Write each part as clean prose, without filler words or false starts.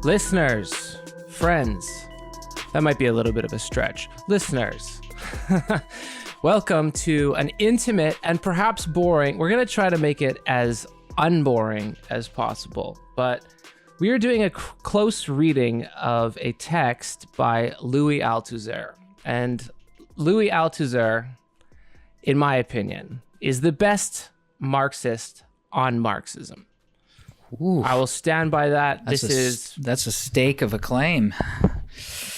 Listeners, friends, that might be a little bit of a stretch. Listeners, welcome to an intimate and perhaps boring, we're going to try to make it as unboring as possible, but we are doing a close reading of a text by Louis Althusser. And Louis Althusser, in my opinion, is the best Marxist on Marxism. Ooh, I will stand by that. That's a stake of a claim.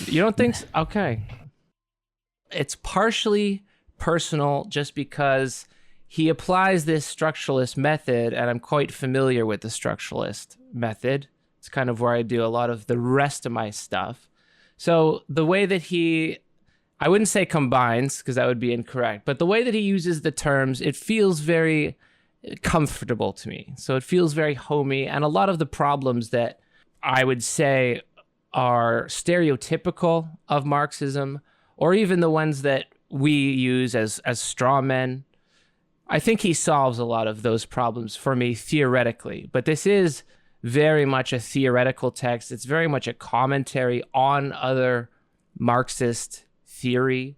You don't think so? Okay. It's partially personal just because he applies this structuralist method, and I'm quite familiar with the structuralist method. It's kind of where I do a lot of the rest of my stuff. So the way that I wouldn't say combines, because that would be incorrect, but the way that he uses the terms, it feels very comfortable to me. So it feels very homey, and a lot of the problems that I would say are stereotypical of Marxism, or even the ones that we use as straw men, I think he solves a lot of those problems for me theoretically. But this is very much a theoretical text. It's very much a commentary on other Marxist theory.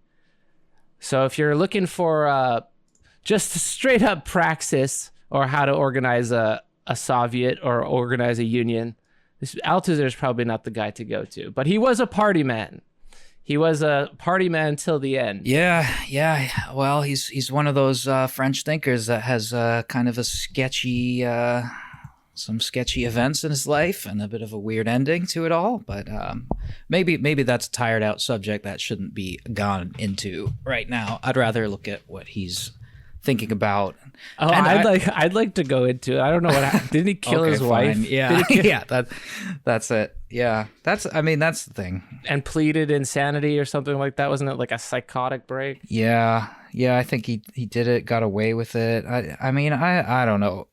So if you're looking for just straight up praxis or how to organize a Soviet or organize a union, Althusser is probably not the guy to go to. But he was a party man. He was a party man till the end. Yeah. Well, he's one of those French thinkers that has kind of a sketchy, some sketchy events in his life and a bit of a weird ending to it all. But maybe that's a tired out subject that shouldn't be gone into right now. I'd rather look at what he's thinking about. Oh, I'd like to go into it. I don't know what happened. Didn't he kill his wife? Yeah, that's it. Yeah, that's the thing. And pleaded insanity or something like that. Wasn't it like a psychotic break? Yeah. I think he did it. Got away with it. I don't know.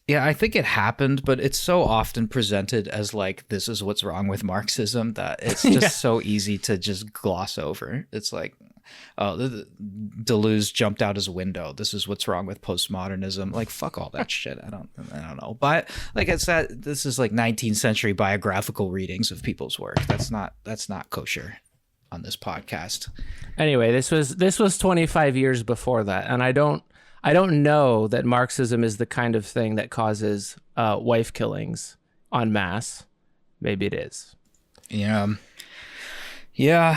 Yeah, I think it happened, but it's so often presented as like, this is what's wrong with Marxism, that it's just so easy to just gloss over. It's like, oh, Deleuze jumped out his window. This is what's wrong with postmodernism. Like, fuck all that shit. I don't know. But like I said, this is like 19th century biographical readings of people's work. That's not kosher on this podcast. Anyway, this was 25 years before that, and I don't know that Marxism is the kind of thing that causes wife killings en masse. Maybe it is. Yeah.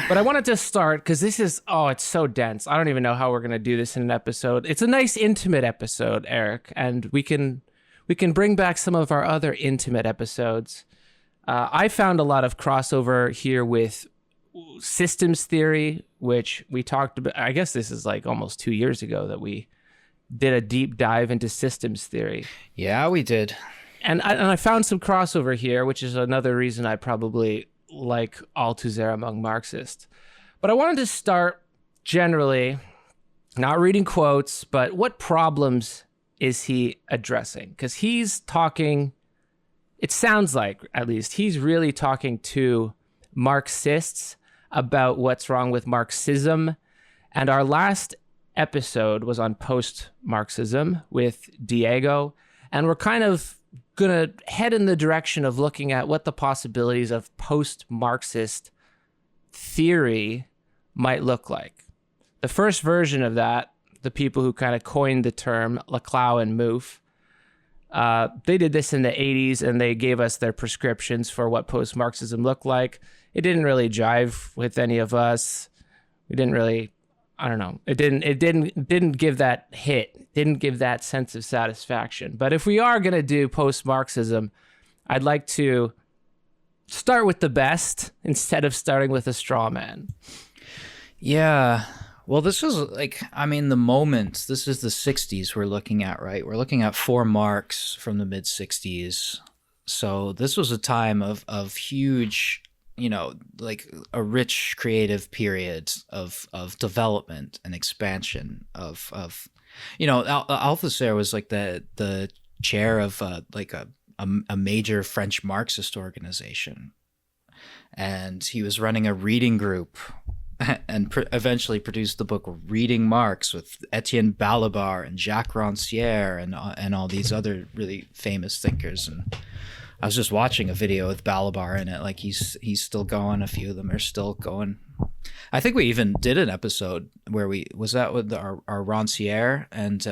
But I wanted to start because this is, it's so dense. I don't even know how we're going to do this in an episode. It's a nice intimate episode, Eric, and we can bring back some of our other intimate episodes. I found a lot of crossover here with systems theory, which we talked about. I guess this is like almost 2 years ago that we did a deep dive into systems theory. Yeah, we did. And I found some crossover here, which is another reason I probably like Althusser among Marxists. But I wanted to start generally, not reading quotes, but what problems is he addressing? Because he's talking, it sounds like at least, he's really talking to Marxists about what's wrong with Marxism. And our last episode was on Post-Marxism with Diego, and we're kind of gonna head in the direction of looking at what the possibilities of post-Marxist theory might look like. The first version of that, the people who kind of coined the term, Laclau and Mouffe, they did this in the 80s, and they gave us their prescriptions for what post-Marxism looked like. It didn't really jive with any of us. We didn't really, I don't know. It didn't give that hit. Didn't give that sense of satisfaction. But if we are going to do post-Marxism, I'd like to start with the best instead of starting with a straw man. Yeah. Well, this was like, the moment, this is the 60s we're looking at, right? We're looking at for Marx from the mid-60s. So this was a time of huge, like a rich creative period of development and expansion of Althusser was like the chair of like a major French Marxist organization, and he was running a reading group and eventually produced the book Reading Marx with Etienne Balibar and Jacques Rancière and all these other really famous thinkers. And I was just watching a video with Balabar in it. Like he's still going. A few of them are still going. I think we even did an episode where was that with our Rancière and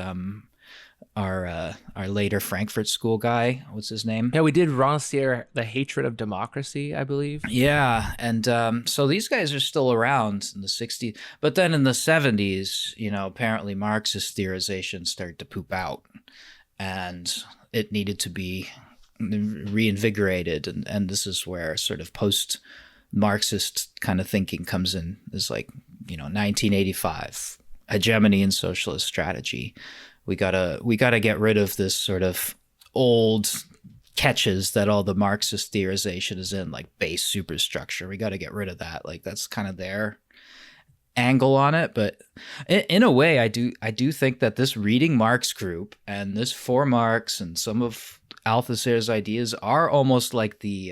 our later Frankfurt School guy. What's his name? Yeah, we did Rancière, The Hatred of Democracy, I believe. Yeah, and so these guys are still around in the 60s. But then in the 70s, apparently Marxist theorization started to poop out, and it needed to be reinvigorated. And this is where sort of post-Marxist kind of thinking comes in. Is like, 1985, hegemony in socialist strategy. We gotta get rid of this sort of old catches that all the Marxist theorization is in, like base superstructure. We got to get rid of that. Like that's kind of their angle on it. But in a way, I do think that this reading Marx group and this for Marx and some of Althusser's ideas are almost like the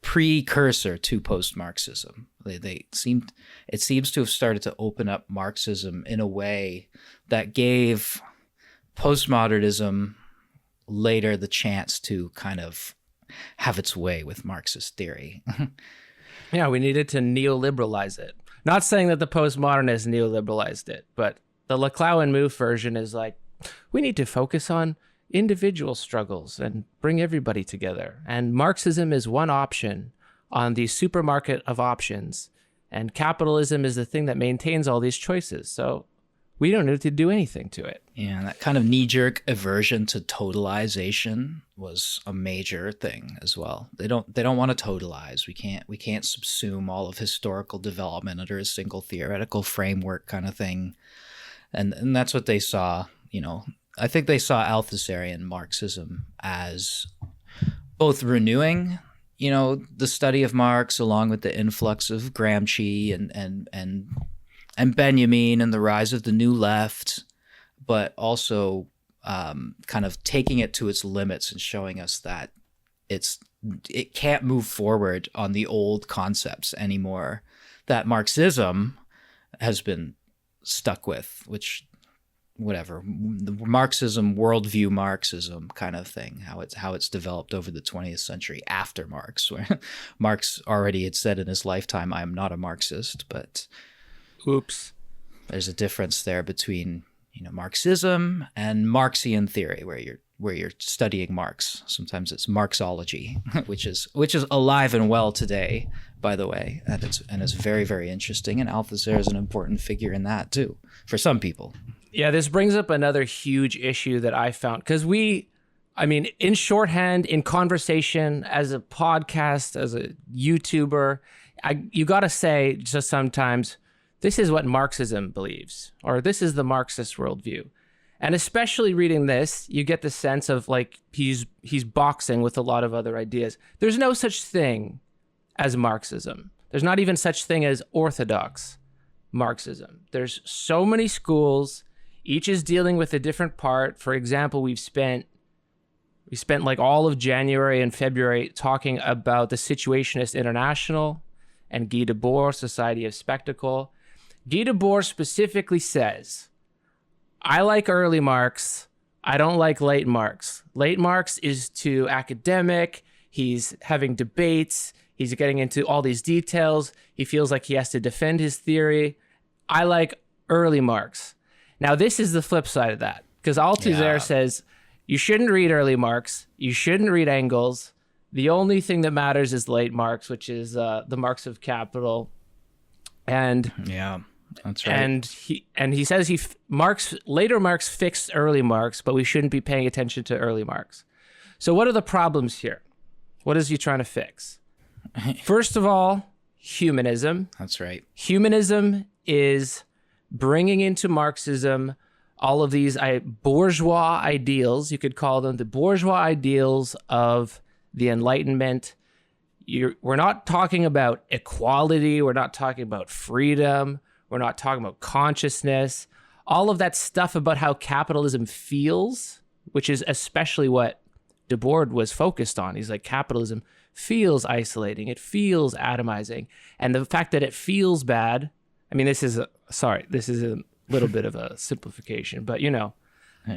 precursor to post-Marxism. It seems to have started to open up Marxism in a way that gave postmodernism later the chance to kind of have its way with Marxist theory. Yeah, we needed to neoliberalize it. Not saying that the postmodernists neoliberalized it, but the Laclau and Mouffe version is like, we need to focus on individual struggles and bring everybody together. And Marxism is one option on the supermarket of options. And capitalism is the thing that maintains all these choices. So we don't need to do anything to it. Yeah, that kind of knee-jerk aversion to totalization was a major thing as well. They don't want to totalize. We can't subsume all of historical development under a single theoretical framework kind of thing. And that's what they saw, I think they saw Althusserian Marxism as both renewing, the study of Marx along with the influx of Gramsci and Benjamin and the rise of the New Left, but also kind of taking it to its limits and showing us that it can't move forward on the old concepts anymore that Marxism has been stuck with, which whatever, the Marxism, worldview Marxism kind of thing, how it's developed over the 20th century after Marx, where Marx already had said in his lifetime, I am not a Marxist, but oops, there's a difference there between Marxism and Marxian theory, where you're studying Marx. Sometimes it's Marxology, which is alive and well today, by the way, and it's very, very interesting. And Althusser is an important figure in that too, for some people. Yeah, this brings up another huge issue that I found, because in shorthand, in conversation, as a podcast, as a YouTuber, you got to say just sometimes, this is what Marxism believes, or this is the Marxist worldview. And especially reading this, you get the sense of like he's boxing with a lot of other ideas. There's no such thing as Marxism. There's not even such thing as orthodox Marxism. There's so many schools. Each is dealing with a different part. For example, we spent like all of January and February talking about the Situationist International and Guy Debord, Society of Spectacle. Guy Debord specifically says, I like early Marx. I don't like late Marx. Late Marx is too academic. He's having debates. He's getting into all these details. He feels like he has to defend his theory. I like early Marx. Now, this is the flip side of that, because Althusser says you shouldn't read early Marx. You shouldn't read Engels. The only thing that matters is late Marx, which is the Marx of Capital. And yeah, that's right. And he says later Marx fixed early Marx, but we shouldn't be paying attention to early Marx. So what are the problems here? What is he trying to fix? First of all, humanism. That's right. Humanism is bringing into Marxism all of these bourgeois ideals, you could call them the bourgeois ideals of the Enlightenment. We're not talking about equality. We're not talking about freedom. We're not talking about consciousness. All of that stuff about how capitalism feels, which is especially what Debord was focused on. He's like, capitalism feels isolating. It feels atomizing. And the fact that it feels bad, this is a little bit of a simplification, but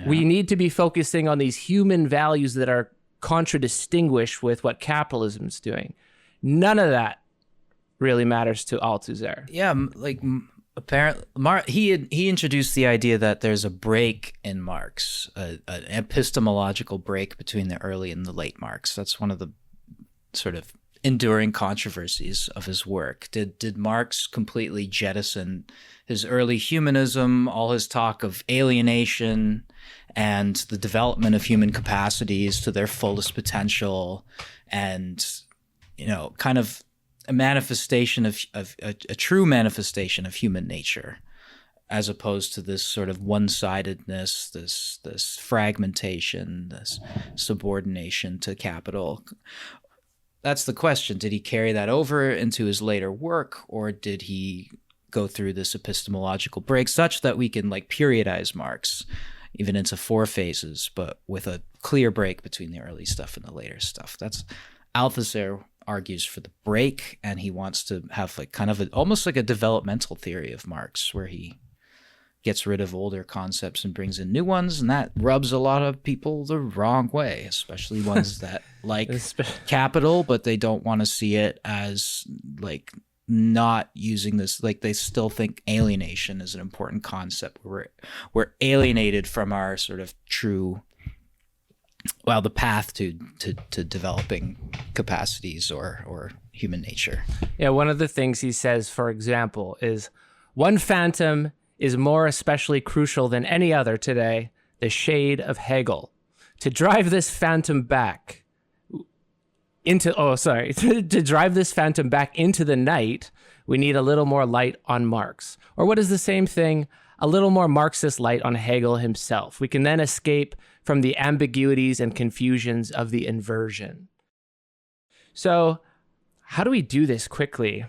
We need to be focusing on these human values that are contradistinguished with what capitalism is doing. None of that really matters to Althusser. Yeah, apparently, he introduced the idea that there's a break in Marx, an epistemological break between the early and the late Marx. That's one of the sort of enduring controversies of his work. Did Marx completely jettison his early humanism, all his talk of alienation and the development of human capacities to their fullest potential, and kind of a manifestation of a true manifestation of human nature, as opposed to this sort of one-sidedness, this fragmentation, this subordination to capital? That's the question. Did he carry that over into his later work, or did he go through this epistemological break such that we can periodize Marx even into 4 phases, but with a clear break between the early stuff and the later stuff? That's Althusser argues for the break, and he wants to have almost like a developmental theory of Marx, where he gets rid of older concepts and brings in new ones, and that rubs a lot of people the wrong way, especially ones that like capital, but they don't want to see it as not using this. They still think alienation is an important concept. We're alienated from our sort of true, the path to developing capacities or human nature. Yeah, one of the things he says, for example, is one phantom is more especially crucial than any other today, the shade of Hegel. To drive this phantom back into the night, we need a little more light on Marx. Or what is the same thing? A little more Marxist light on Hegel himself. We can then escape from the ambiguities and confusions of the inversion. So how do we do this quickly?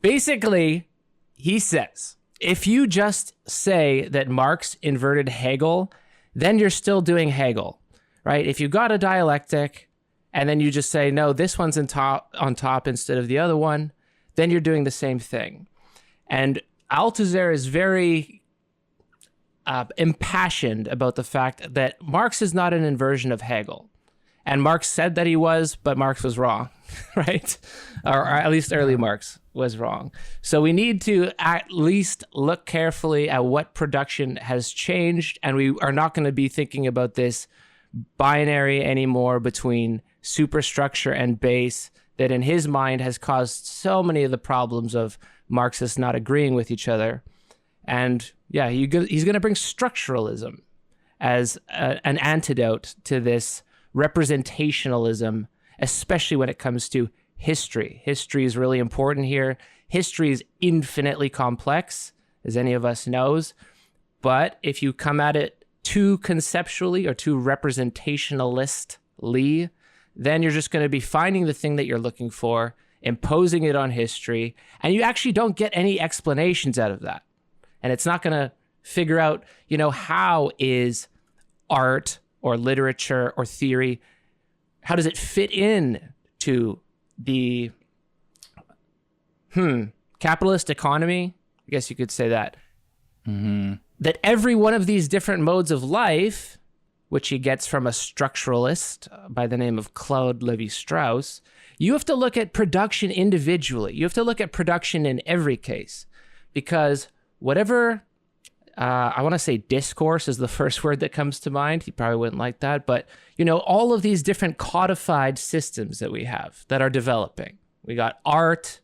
Basically, he says, if you just say that Marx inverted Hegel, then you're still doing Hegel, right? If you got a dialectic and then you just say, no, this one's on top instead of the other one, then you're doing the same thing. And Althusser is very impassioned about the fact that Marx is not an inversion of Hegel. And Marx said that he was, but Marx was wrong, right? Or at least early Marx was wrong. So we need to at least look carefully at what production has changed, and we are not going to be thinking about this binary anymore between superstructure and base that in his mind has caused so many of the problems of Marxists not agreeing with each other. And yeah, he's going to bring structuralism as an antidote to this representationalism, especially when it comes to history. History is really important here. History is infinitely complex, as any of us knows. But if you come at it too conceptually or too representationalistly, then you're just going to be finding the thing that you're looking for, imposing it on history, and you actually don't get any explanations out of that. And it's not going to figure out, how is art or literature or theory, how does it fit in to the capitalist economy? I guess you could say that. Mm-hmm. That every one of these different modes of life, which he gets from a structuralist by the name of Claude Lévi-Strauss, you have to look at production individually. You have to look at production in every case, because whatever, I want to say discourse is the first word that comes to mind. He probably wouldn't like that, but all of these different codified systems that we have that are developing. We got art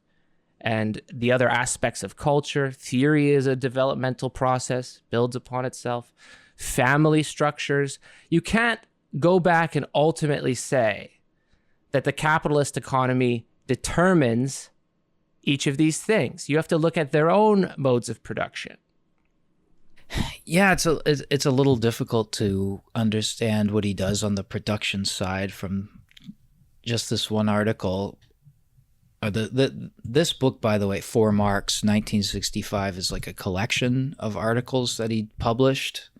and the other aspects of culture. Theory is a developmental process, builds upon itself. Family structures. You can't go back and ultimately say that the capitalist economy determines each of these things. You have to look at their own modes of production. Yeah, it's a little difficult to understand what he does on the production side from just this one article. This book, by the way, For Marx, 1965, is like a collection of articles that he published.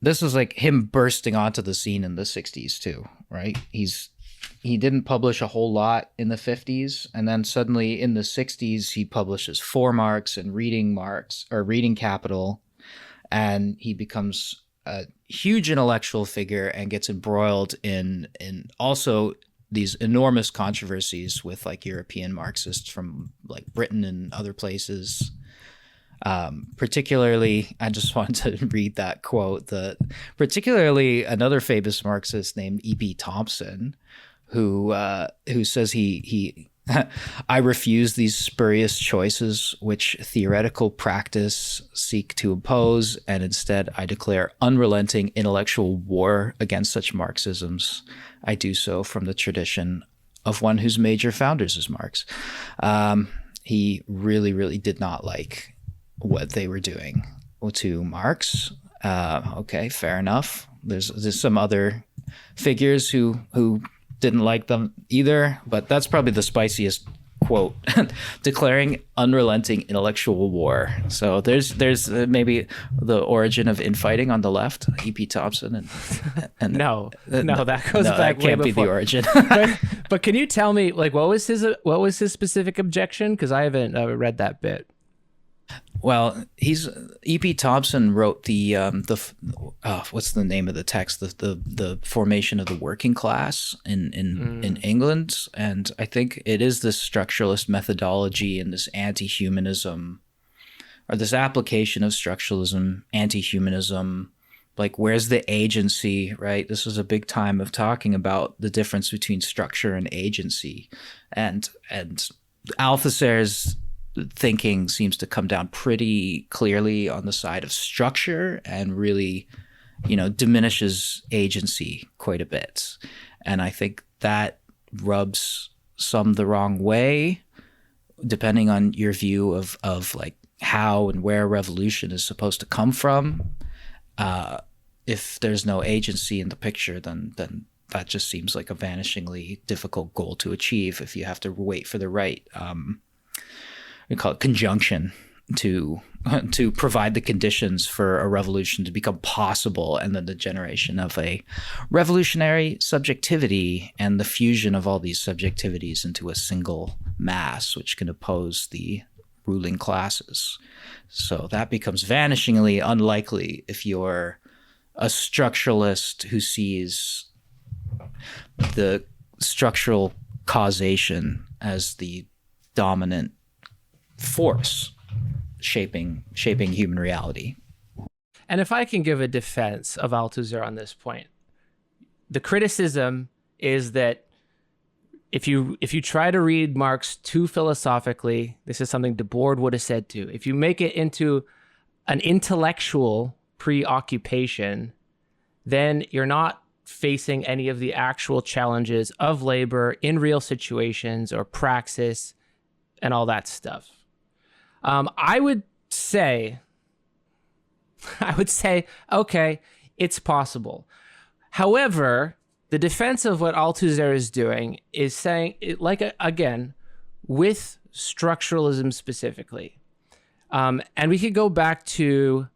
This was like him bursting onto the scene in the 60s too, right? He didn't publish a whole lot in the 50s, and then suddenly in the 60s he publishes For Marx and Reading Marx, or Reading Capital, and he becomes a huge intellectual figure and gets embroiled in also these enormous controversies with like European Marxists from like Britain and other places. Particularly, I just wanted to read that quote. Particularly another famous Marxist named E.P. Thompson, who says he I refuse these spurious choices which theoretical practice seek to impose, and instead I declare unrelenting intellectual war against such Marxisms. I do so from the tradition of one whose major founders is Marx. He really, really did not like what they were doing to Marx. Okay, fair enough. There's some other figures who didn't like them either, but that's probably the spiciest quote. Declaring unrelenting intellectual war. So there's maybe the origin of infighting on the left, E.P. Thompson and no, that goes back that can't way be before. the origin. But can you tell me, like, what was his specific objection? Because I haven't read that bit. Well, E.P. Thompson wrote the what's the name of the text? The formation of the working class in England, and I think it is this structuralist methodology and this anti-humanism, or this application of structuralism, anti-humanism. Like, where's the agency, right? This was a big time of talking about the difference between structure and agency, and Althusser's thinking seems to come down pretty clearly on the side of structure and really, diminishes agency quite a bit. And I think that rubs some the wrong way, depending on your view of like how and where revolution is supposed to come from. If there's no agency in the picture, then that just seems like a vanishingly difficult goal to achieve if you have to wait for the right we call it conjunction to provide the conditions for a revolution to become possible, and then the generation of a revolutionary subjectivity and the fusion of all these subjectivities into a single mass which can oppose the ruling classes. So that becomes vanishingly unlikely if you're a structuralist who sees the structural causation as the dominant force shaping human reality. And if I can give a defense of Althusser on this point, the criticism is that if you try to read Marx too philosophically, this is something De Boer would have said too. If you make it into an intellectual preoccupation, then you're not facing any of the actual challenges of labor in real situations or praxis and all that stuff. I would say, okay, it's possible. However, the defense of what Althusser is doing is saying, again, with structuralism specifically, and we could go back to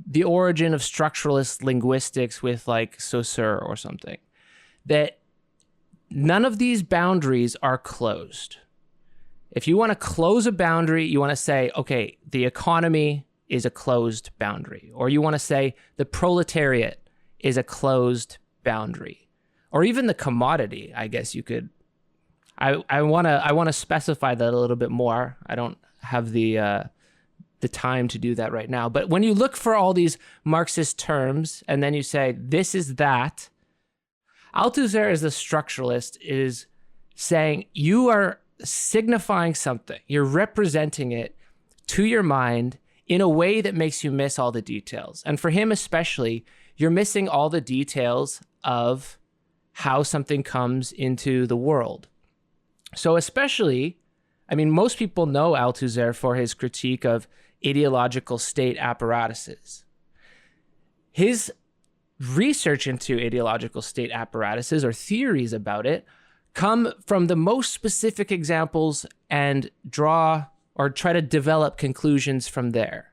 the origin of structuralist linguistics with like Saussure or something, that none of these boundaries are closed. If you want to close a boundary, you want to say, okay, the economy is a closed boundary. Or you want to say the proletariat is a closed boundary. Or even the commodity, I guess you could. I want to specify that a little bit more. I don't have the time to do that right now. But when you look for all these Marxist terms and then you say, this is that, Althusser as the structuralist is saying you are signifying something. You're representing it to your mind in a way that makes you miss all the details. And for him especially, you're missing all the details of how something comes into the world. So especially, most people know Althusser for his critique of ideological state apparatuses. His research into ideological state apparatuses or theories about it come from the most specific examples and draw or try to develop conclusions from there.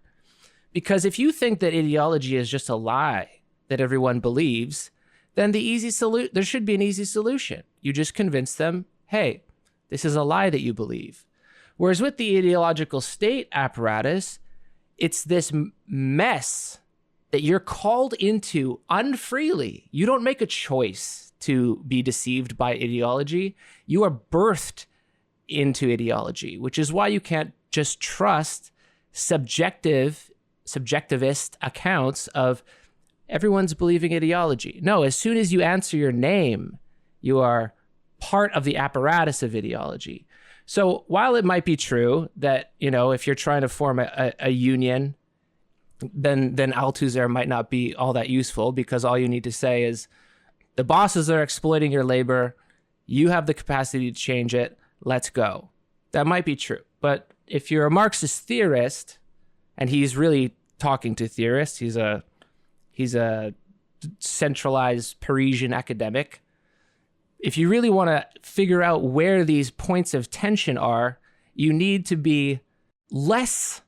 Because if you think that ideology is just a lie that everyone believes, then there should be an easy solution. You just convince them, hey, this is a lie that you believe. Whereas with the ideological state apparatus, it's this mess that you're called into unfreely. You don't make a choice to be deceived by ideology. You are birthed into ideology, which is why you can't just trust subjectivist accounts of everyone's believing ideology. No, as soon as you answer your name, you are part of the apparatus of ideology. So while it might be true that, if you're trying to form a union, then Althusser might not be all that useful, because all you need to say is the bosses are exploiting your labor. You have the capacity to change it. Let's go. That might be true. But if you're a Marxist theorist, and he's really talking to theorists, he's a centralized Parisian academic. If you really want to figure out where these points of tension are, you need to be less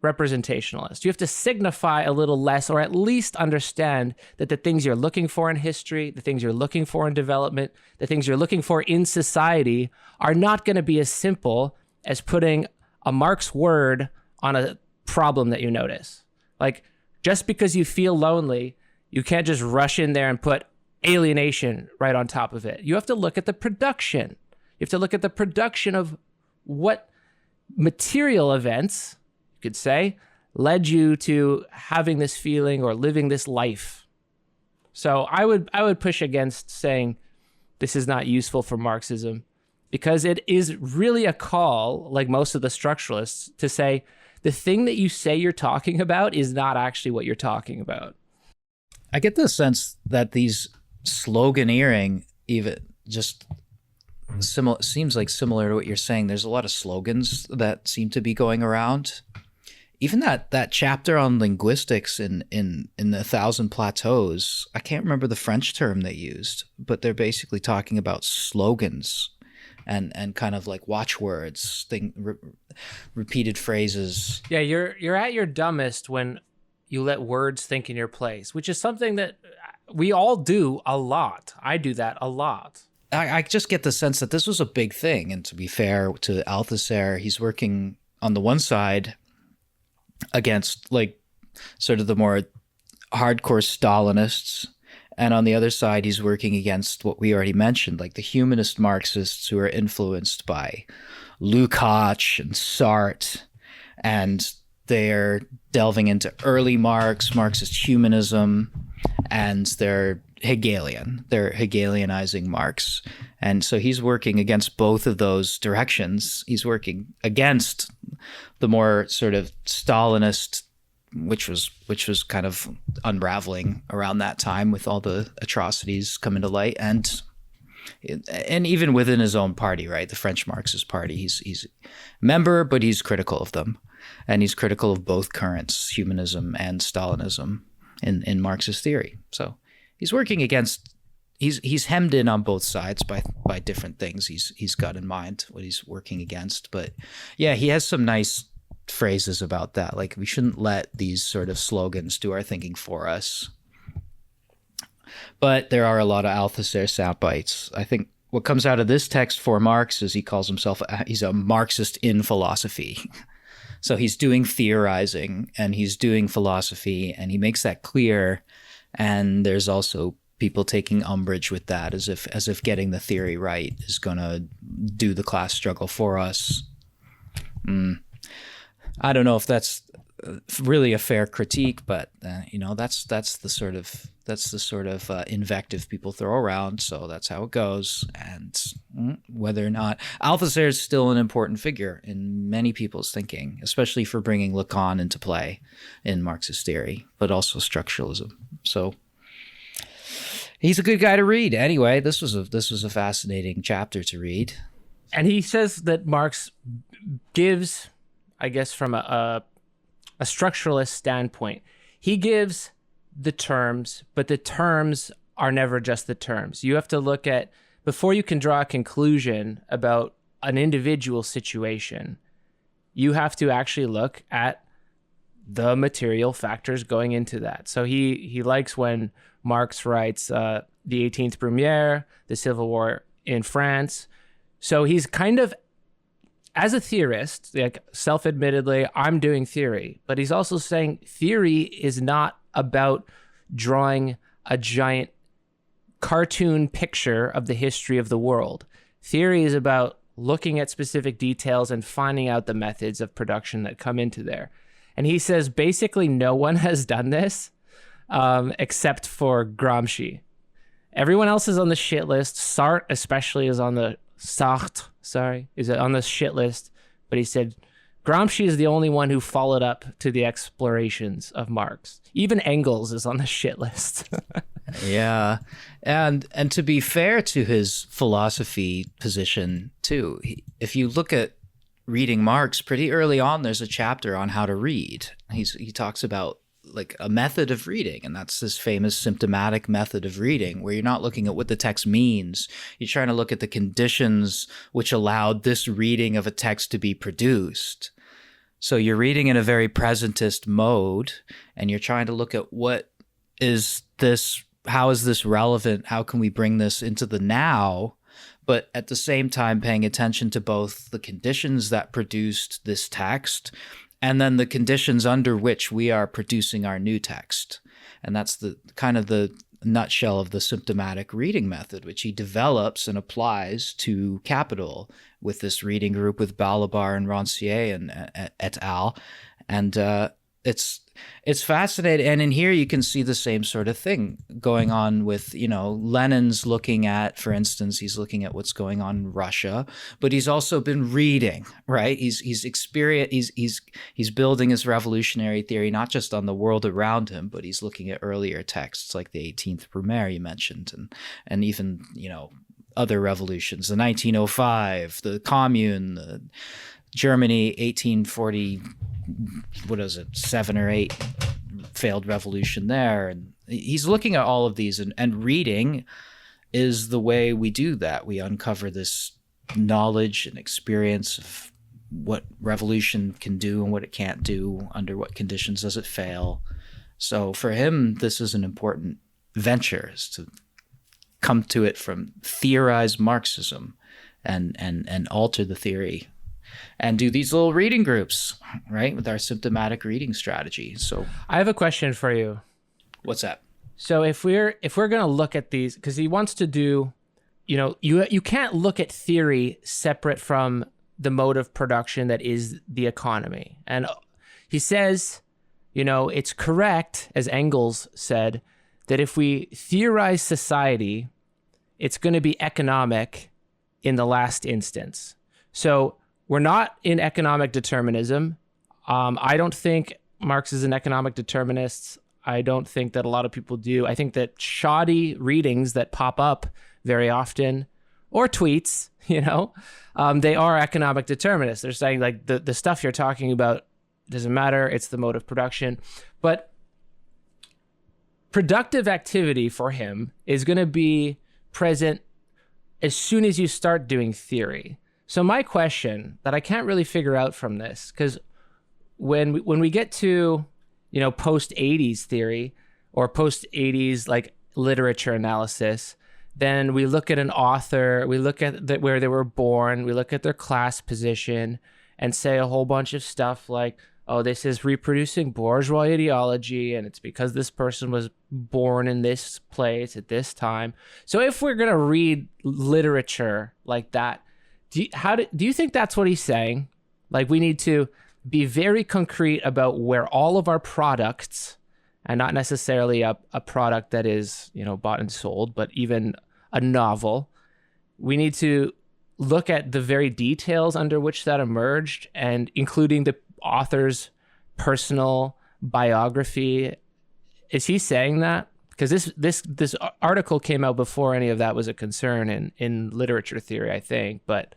representationalist. You have to signify a little less, or at least understand that the things you're looking for in history, the things you're looking for in development, the things you're looking for in society are not going to be as simple as putting a Marx word on a problem that you notice. Like, just because you feel lonely, you can't just rush in there and put alienation right on top of it. You have to look at the production. You have to look at the production of what material events, you could say, led you to having this feeling or living this life. So I would push against saying this is not useful for Marxism, because it is really a call, like most of the structuralists, to say the thing that you say you're talking about is not actually what you're talking about. I get the sense that these sloganeering even just seems like similar to what you're saying. There's a lot of slogans that seem to be going around. Even that chapter on linguistics in the Thousand Plateaus, I can't remember the French term they used, but they're basically talking about slogans and kind of like watchwords, repeated phrases. Yeah, you're at your dumbest when you let words think in your place, which is something that we all do a lot. I do that a lot. I just get the sense that this was a big thing. And to be fair to Althusser, he's working on the one side against like sort of the more hardcore Stalinists. And on the other side, he's working against what we already mentioned, like the humanist Marxists who are influenced by Lukács and Sartre. And they're delving into early Marxist humanism, and they're Hegelian. They're Hegelianizing Marx. And so he's working against both of those directions. He's working against the more sort of Stalinist, which was kind of unraveling around that time with all the atrocities coming to light, and even within his own party, right? The French Marxist Party, he's a member, but he's critical of them. And he's critical of both currents, humanism and Stalinism in Marxist theory. So he's working against, he's hemmed in on both sides by different things he's got in mind, what he's working against. But yeah, he has some nice phrases about that. Like, we shouldn't let these sort of slogans do our thinking for us. But there are a lot of Althusser sound bites. I think what comes out of this text for Marx is he calls himself, he's a Marxist in philosophy. So he's doing theorizing and he's doing philosophy, and he makes that clear. And there's also people taking umbrage with that, as if getting the theory right is going to do the class struggle for us. I don't know if that's really a fair critique, but that's the sort of invective people throw around. So that's how it goes. And whether or not Althusser is still an important figure in many people's thinking, especially for bringing Lacan into play in Marxist theory, but also structuralism. So he's a good guy to read. Anyway, this was a fascinating chapter to read. And he says that Marx gives, I guess, from a structuralist standpoint, he gives the terms, but the terms are never just the terms. You have to look at, before you can draw a conclusion about an individual situation, you have to actually look at the material factors going into that. So he likes when Marx writes the 18th Brumaire, the Civil War in France. So he's kind of as a theorist, like self-admittedly, I'm doing theory, but he's also saying theory is not about drawing a giant cartoon picture of the history of the world. Theory is about looking at specific details and finding out the methods of production that come into there. And he says basically no one has done this except for Gramsci. Everyone else is on the shit list. Sartre especially is on the is on the shit list. But he said Gramsci is the only one who followed up to the explorations of Marx. Even Engels is on the shit list. Yeah. And to be fair to his philosophy position too, if you look at reading Marx pretty early on, there's a chapter on how to read. He talks about like a method of reading, and that's this famous symptomatic method of reading, where you're not looking at what the text means. You're trying to look at the conditions which allowed this reading of a text to be produced. So you're reading in a very presentist mode, and you're trying to look at what is this, how is this relevant? How can we bring this into the now? But at the same time, paying attention to both the conditions that produced this text and then the conditions under which we are producing our new text. And that's the kind of the nutshell of the symptomatic reading method, which he develops and applies to Capital with this reading group with Balabar and Rancière and et al. And it's fascinating. And in here you can see the same sort of thing going on with, Lenin's looking at, for instance, he's looking at what's going on in Russia, but he's also been reading, right? He's experienced, he's building his revolutionary theory, not just on the world around him, but he's looking at earlier texts like the 18th Brumaire you mentioned, and even, other revolutions, the 1905, the Commune, the Germany, 1840, what is it, 7 or 8 failed revolution there. And he's looking at all of these, and reading is the way we do that. We uncover this knowledge and experience of what revolution can do and what it can't do, under what conditions does it fail. So for him, this is an important venture, is to come to it from theorized Marxism and alter the theory and do these little reading groups, right, with our symptomatic reading strategy. So I have a question for you. What's that? So if we're going to look at these, because he wants to do, you can't look at theory separate from the mode of production that is the economy. And he says, it's correct, as Engels said, that if we theorize society, it's going to be economic in the last instance. So we're not in economic determinism. I don't think Marx is an economic determinist. I don't think that a lot of people do. I think that shoddy readings that pop up very often, or tweets, they are economic determinists. They're saying like the stuff you're talking about doesn't matter. It's the mode of production. But productive activity for him is going to be present as soon as you start doing theory. So my question that I can't really figure out from this, because when we get to, post-80s theory or post-80s like literature analysis, then we look at an author, we look at where they were born, we look at their class position and say a whole bunch of stuff like, oh, this is reproducing bourgeois ideology, and it's because this person was born in this place at this time. So if we're going to read literature like that, do you think that's what he's saying? Like, we need to be very concrete about where all of our products, and not necessarily a product that is, bought and sold, but even a novel, we need to look at the very details under which that emerged, and including the author's personal biography. Is he saying that? Because this article came out before any of that was a concern in literature theory, I think. But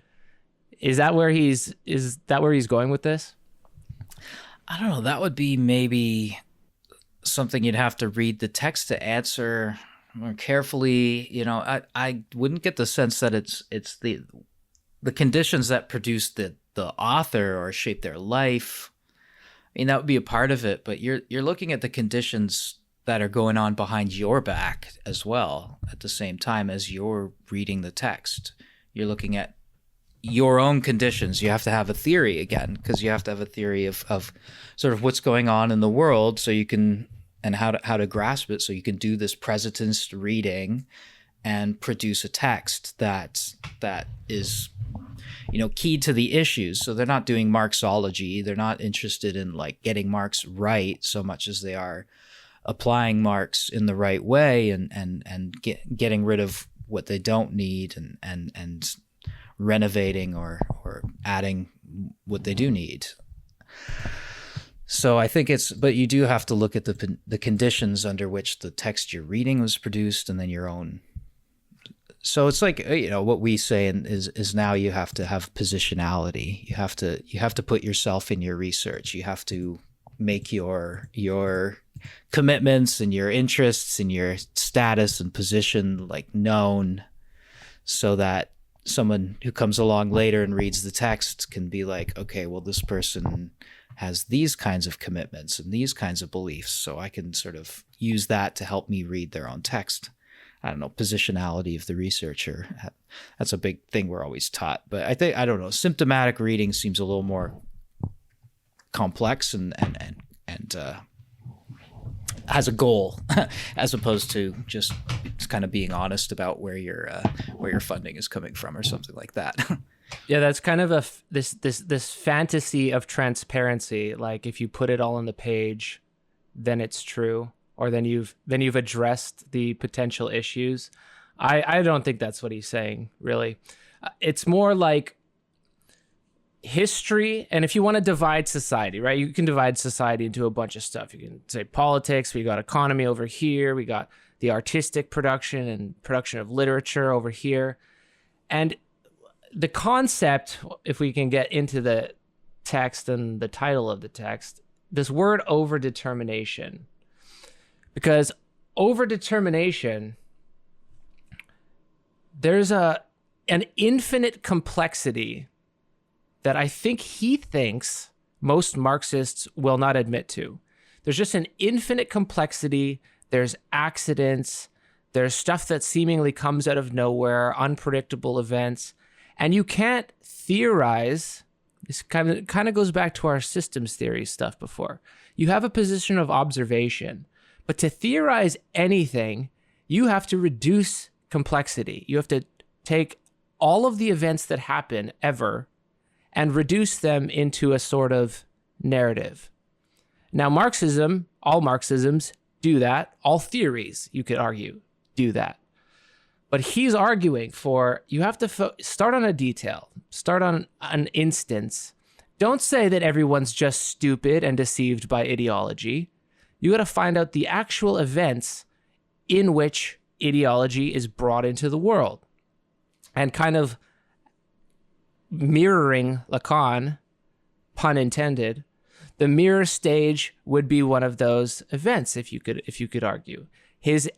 is that where he's going with this? I don't know. That would be maybe something you'd have to read the text to answer more carefully. I wouldn't get the sense that it's the conditions that produce the author or shape their life. I mean, that would be a part of it, but you're looking at the conditions that are going on behind your back as well at the same time as you're reading the text. You're looking at, your own conditions. You have to have a theory again, because you have to have a theory of sort of what's going on in the world, so you can, and how to grasp it, so you can do this presentist reading and produce a text that is, you know, key to the issues. So they're not doing Marxology. They're not interested in like getting Marx right so much as they are applying Marx in the right way, and getting rid of what they don't need, and renovating or adding what they do need. So I think but you do have to look at the conditions under which the text you're reading was produced, and then your own. So it's like, you know, what we say is now you have to have positionality. You have to put yourself in your research. You have to make your commitments and your interests and your status and position like known, so that someone who comes along later and reads the text can be like, okay, well, this person has these kinds of commitments and these kinds of beliefs, so I can sort of use that to help me read their own text. I don't know, positionality of the researcher. That's a big thing we're always taught. But I don't know, symptomatic reading seems a little more complex and has a goal, as opposed to just kind of being honest about where your funding is coming from or something like that. Yeah, that's kind of this fantasy of transparency. Like if you put it all on the page, then it's true, or then you've addressed the potential issues. I don't think that's what he's saying, really. It's more like history, and if you want to divide society, right, you can divide society into a bunch of stuff. You can say politics, we got economy over here, we got the artistic production and production of literature over here. And the concept, if we can get into the text and the title of the text, this word overdetermination, because overdetermination, there's an infinite complexity that I think he thinks most Marxists will not admit to. There's just an infinite complexity. There's accidents. There's stuff that seemingly comes out of nowhere, unpredictable events. And you can't theorize. This kind of goes back to our systems theory stuff before. You have a position of observation, but to theorize anything, you have to reduce complexity. You have to take all of the events that happen ever and reduce them into a sort of narrative. Now, Marxism, all Marxisms do that. All theories, you could argue, do that. But he's arguing for, you have to start on a detail, start on an instance. Don't say that everyone's just stupid and deceived by ideology. You got to find out the actual events in which ideology is brought into the world. And kind of mirroring Lacan, pun intended, the mirror stage would be one of those events, if you could argue. His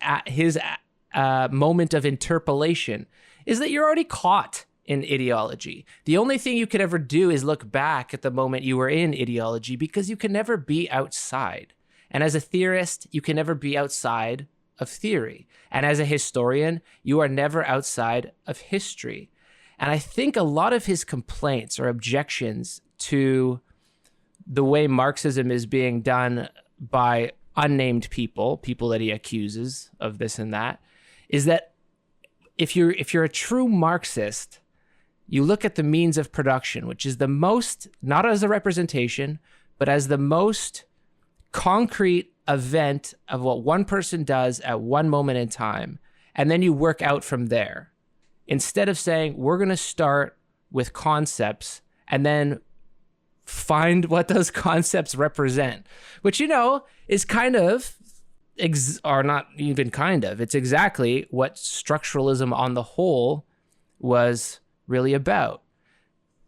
moment of interpolation is that you're already caught in ideology. The only thing you could ever do is look back at the moment you were in ideology, because you can never be outside. And as a theorist, you can never be outside of theory. And as a historian, you are never outside of history. And I think a lot of his complaints or objections to the way Marxism is being done by unnamed people that he accuses of this and that, is that if you're a true Marxist, you look at the means of production, which is the most, not as a representation, but as the most concrete event of what one person does at one moment in time, and then you work out from there. Instead of saying, we're going to start with concepts and then find what those concepts represent, which, you know, is kind of, or not even kind of, it's exactly what structuralism on the whole was really about.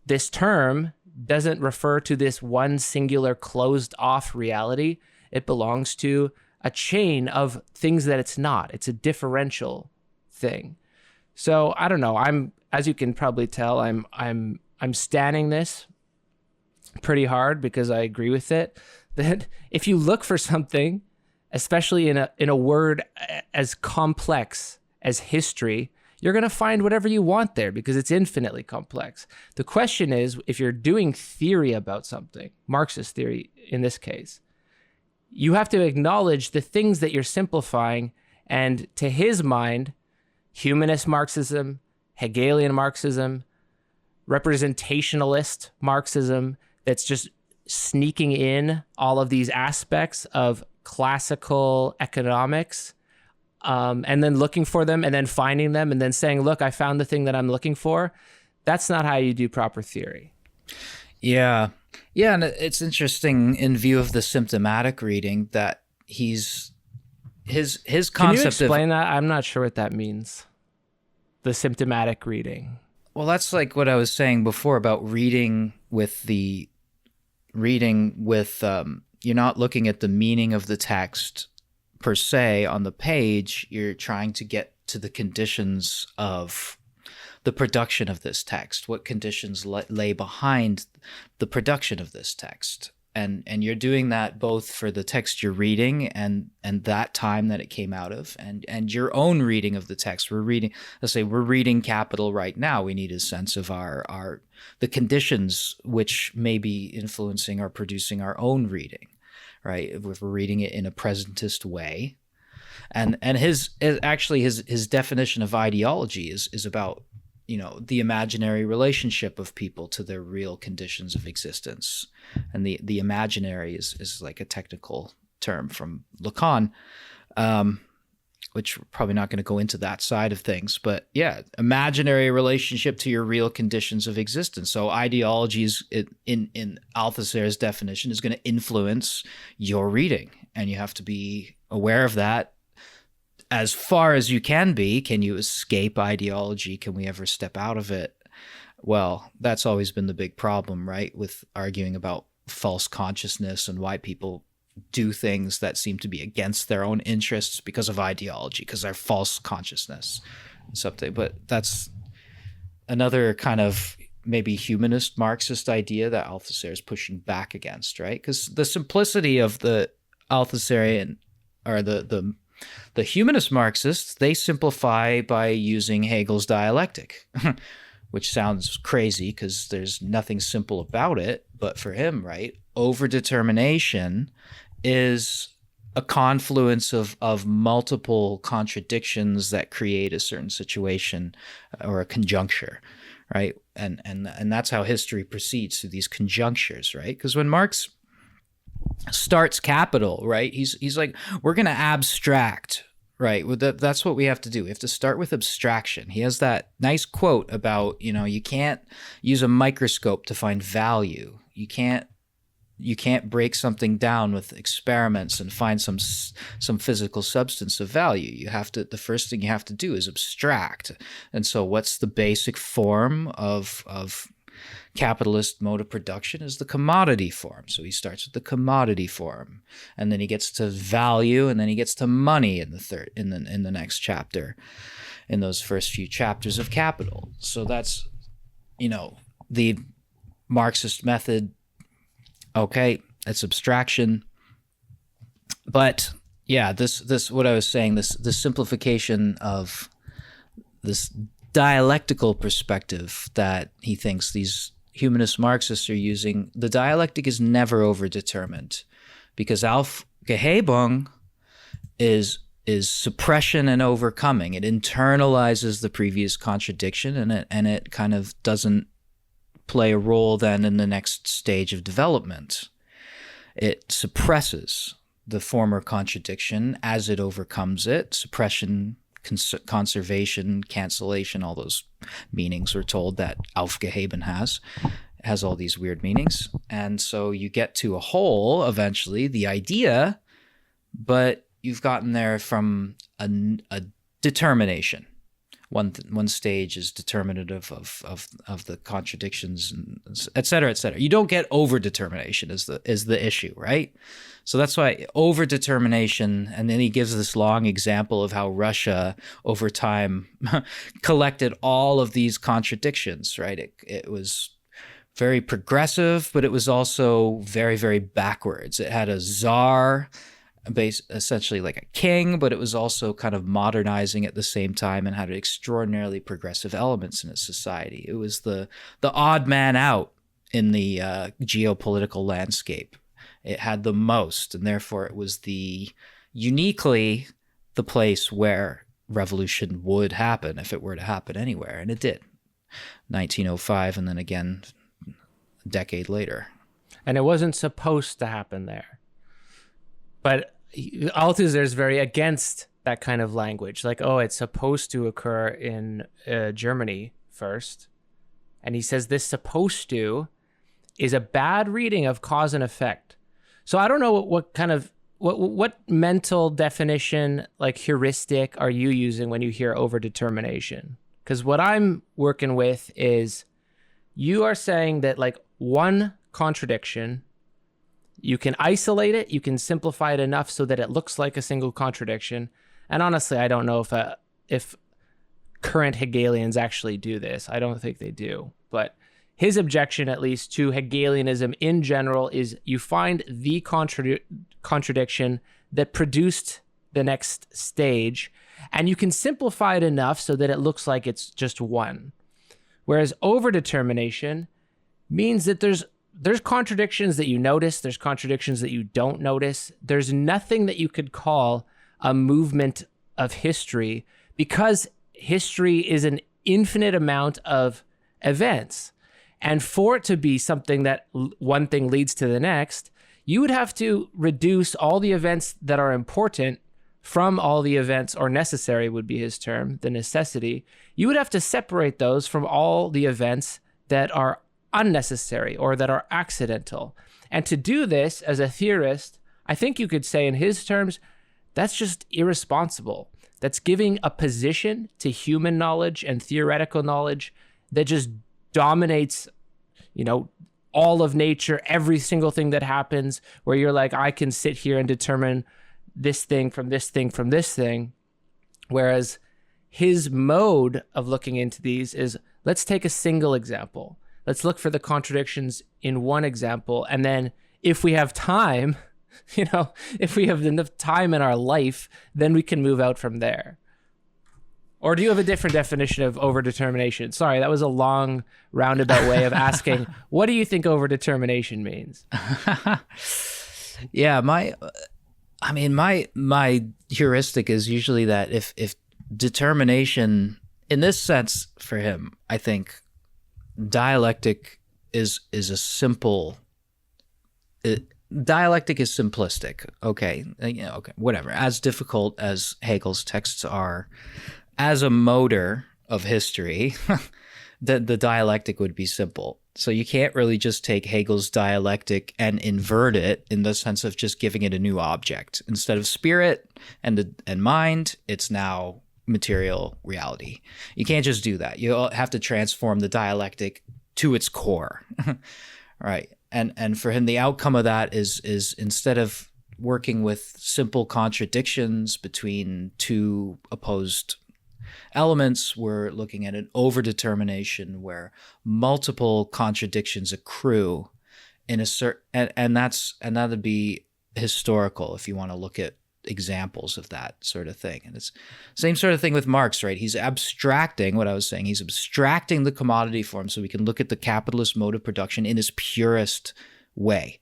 This term doesn't refer to this one singular closed off reality. It belongs to a chain of things that it's not. It's a differential thing. So I don't know. As you can probably tell, I'm standing this pretty hard because I agree with it. That if you look for something, especially in a word as complex as history, you're going to find whatever you want there because it's infinitely complex. The question is, if you're doing theory about something, Marxist theory in this case, you have to acknowledge the things that you're simplifying. And to his mind, humanist Marxism, Hegelian Marxism, representationalist Marxism, that's just sneaking in all of these aspects of classical economics, and then looking for them and then finding them and then saying, look, I found the thing that I'm looking for. That's not how you do proper theory. Yeah. Yeah, and it's interesting in view of the symptomatic reading that his concept. Can you explain that? I'm not sure what that means. The symptomatic reading. Well, that's like what I was saying before about reading with you're not looking at the meaning of the text per se on the page. You're trying to get to the conditions of the production of this text, what conditions lay behind the production of this text. And you're doing that both for the text you're reading and that time that it came out of, and your own reading of the text. Let's say we're reading Capital right now. We need a sense of the conditions which may be influencing or producing our own reading, right? If we're reading it in a presentist way. And his definition of ideology is about, the imaginary relationship of people to their real conditions of existence. And the imaginary is like a technical term from Lacan, which we're probably not going to go into that side of things. But yeah, imaginary relationship to your real conditions of existence. So ideologies in Althusser's definition is going to influence your reading. And you have to be aware of that. As far as you can be. Can you escape ideology? Can we ever step out of it? Well, that's always been the big problem, right? With arguing about false consciousness and why people do things that seem to be against their own interests because of ideology, because they're false consciousness and something. But that's another kind of maybe humanist Marxist idea that Althusser is pushing back against, right? Because the simplicity of the Althusserian or the humanist Marxists, they simplify by using Hegel's dialectic, which sounds crazy because there's nothing simple about it. But for him, right, overdetermination is a confluence of multiple contradictions that create a certain situation or a conjuncture, right? And that's how history proceeds, through these conjunctures, right? Because when Marx starts Capital, right, he's like, we're going to abstract, right? That's what we have to do. We have to start with abstraction. He has that nice quote about, you can't use a microscope to find value. You can't break something down with experiments and find some physical substance of value. The first thing you have to do is abstract. And so what's the basic form of capitalist mode of production? Is the commodity form. So he starts with the commodity form, and then he gets to value, and then he gets to money in the next chapter, in those first few chapters of Capital. So that's, the Marxist method. Okay, it's abstraction. But yeah, this what I was saying, this simplification of this dialectical perspective that he thinks these humanist Marxists are using. The dialectic is never overdetermined, because Aufhebung is suppression and overcoming. It internalizes the previous contradiction, and it kind of doesn't play a role then in the next stage of development. It suppresses the former contradiction as it overcomes it. Suppression, conservation, cancellation, all those meanings we're told that Aufgeheben has all these weird meanings. And so you get to a whole, eventually, the idea, but you've gotten there from a determination. One stage is determinative of the contradictions, and et cetera, et cetera. You don't get over-determination is the issue, right? So that's why over-determination, and then he gives this long example of how Russia, over time, collected all of these contradictions, right? It was very progressive, but it was also very, very backwards. It had a czar essentially like a king, but it was also kind of modernizing at the same time and had extraordinarily progressive elements in its society. It was the odd man out in the geopolitical landscape. It had the most, and therefore it was uniquely the place where revolution would happen if it were to happen anywhere, and it did. 1905, and then again a decade later. And it wasn't supposed to happen there. But Althusser is very against that kind of language. Like, oh, it's supposed to occur in Germany first. And he says this supposed to is a bad reading of cause and effect. So I don't know what kind of, what mental definition, like heuristic, are you using when you hear overdetermination? Because what I'm working with is you are saying that like one contradiction, you can isolate it, you can simplify it enough so that it looks like a single contradiction. And honestly, I don't know if current Hegelians actually do this. I don't think they do. But his objection, at least, to Hegelianism in general is you find the contradiction that produced the next stage, and you can simplify it enough so that it looks like it's just one. Whereas overdetermination means that there's contradictions that you notice, there's contradictions that you don't notice. There's nothing that you could call a movement of history because history is an infinite amount of events. And for it to be something that one thing leads to the next, you would have to reduce all the events that are important from all the events, or necessary would be his term, the necessity. You would have to separate those from all the events that are unnecessary or that are accidental. And to do this as a theorist, I think you could say in his terms, that's just irresponsible. That's giving a position to human knowledge and theoretical knowledge that just dominates, all of nature, every single thing that happens, where you're like, I can sit here and determine this thing from this thing from this thing. Whereas his mode of looking into these is, let's take a single example. Let's look for the contradictions in one example. And then if we have time, if we have enough time in our life, then we can move out from there. Or do you have a different definition of overdetermination? Sorry, that was a long roundabout way of asking, what do you think overdetermination means? Yeah, my heuristic is usually that if determination, in this sense for him, I think dialectic is a simple. Dialectic is simplistic. Okay, whatever. As difficult as Hegel's texts are, as a motor of history, the dialectic would be simple. So you can't really just take Hegel's dialectic and invert it in the sense of just giving it a new object. Instead of spirit and mind, it's now material reality. You can't just do that. You have to transform the dialectic to its core, right? And for him, the outcome of that is instead of working with simple contradictions between two opposed elements, we're looking at an overdetermination where multiple contradictions accrue in a certain, and that'd be historical if you want to look at examples of that sort of thing. And it's the same sort of thing with Marx, right? He's abstracting what I was saying. He's abstracting the commodity form so we can look at the capitalist mode of production in its purest way.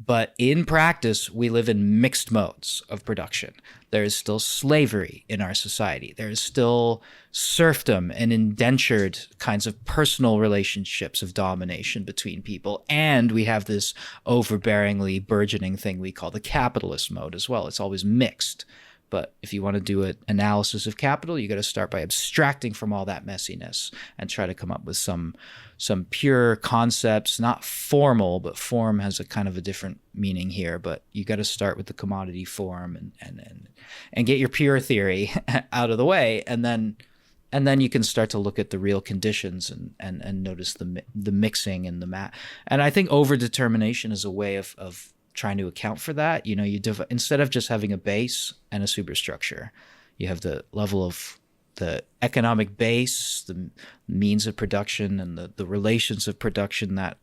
But in practice, we live in mixed modes of production. There is still slavery in our society. There is still serfdom and indentured kinds of personal relationships of domination between people. And we have this overbearingly burgeoning thing we call the capitalist mode as well. It's always mixed. But if you want to do an analysis of capital, you got to start by abstracting from all that messiness and try to come up with some pure concepts, not formal, but form has a kind of a different meaning here. But you got to start with the commodity form and get your pure theory out of the way, and then you can start to look at the real conditions and notice the mixing and and I think overdetermination is a way of trying to account for that. Instead of just having a base and a superstructure, you have the level of the economic base, the means of production, and the relations of production that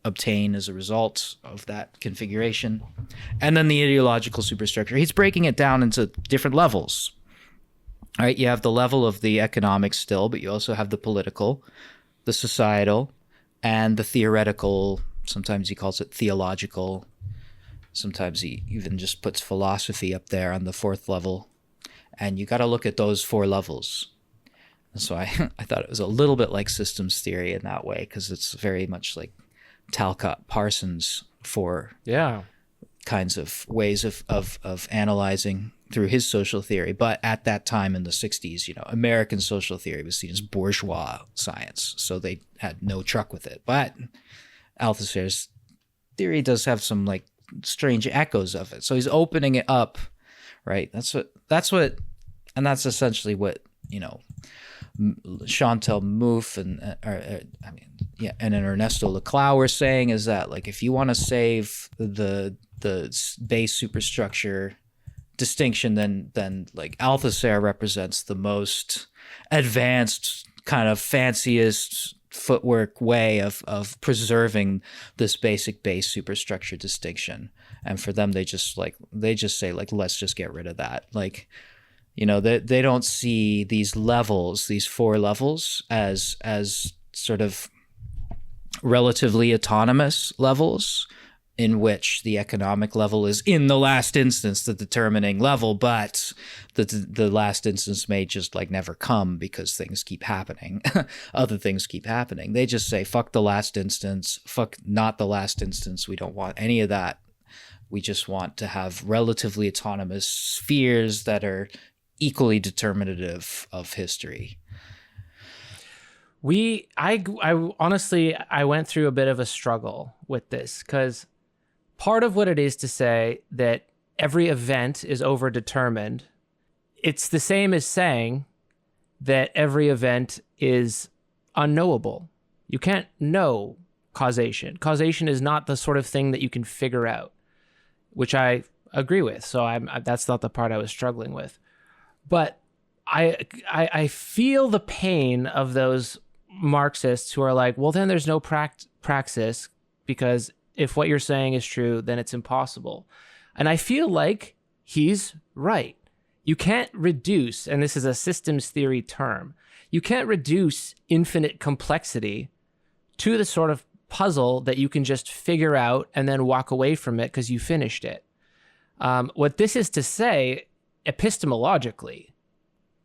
obtain as a result of that configuration. And then the ideological superstructure. He's breaking it down into different levels. All right, you have the level of the economic still, but you also have the political, the societal, and the theoretical. Sometimes he calls it theological. Sometimes he even just puts philosophy up there on the fourth level. And you got to look at those four levels. And so I thought it was a little bit like systems theory in that way, because it's very much like Talcott Parsons for kinds of ways of analyzing through his social theory. But at that time in the 60s, American social theory was seen as bourgeois science. So they had no truck with it. But Althusser's theory does have some like strange echoes of it. So he's opening it up, right? That's essentially what, Chantal Mouffe and Ernesto Laclau were saying, is that like if you want to save the base superstructure distinction, then like Althusser represents the most advanced, kind of fanciest footwork way of preserving this basic base superstructure distinction. And for them, they just say like, let's just get rid of that. Like, they don't see these levels, these four levels, as sort of relatively autonomous levels, in which the economic level is in the last instance the determining level, but the last instance may just like never come because things keep happening. Other things keep happening. They just say, fuck the last instance, fuck not the last instance. We don't want any of that. We just want to have relatively autonomous spheres that are equally determinative of history. I honestly went through a bit of a struggle with this, because part of what it is to say that every event is overdetermined, it's the same as saying that every event is unknowable. You can't know causation. Causation is not the sort of thing that you can figure out, which I agree with. So that's not the part I was struggling with. But I feel the pain of those Marxists who are like, well, then there's no praxis, because if what you're saying is true, then it's impossible. And I feel like he's right. You can't reduce, and this is a systems theory term, you can't reduce infinite complexity to the sort of puzzle that you can just figure out and then walk away from it because you finished it. What this is to say epistemologically,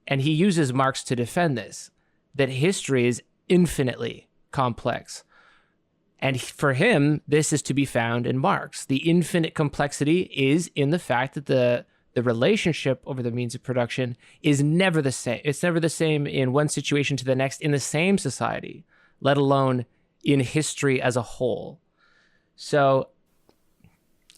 and he uses Marx to defend this, that history is infinitely complex. And for him, this is to be found in Marx. The infinite complexity is in the fact that the relationship over the means of production is never the same. It's never the same in one situation to the next in the same society, let alone in history as a whole. So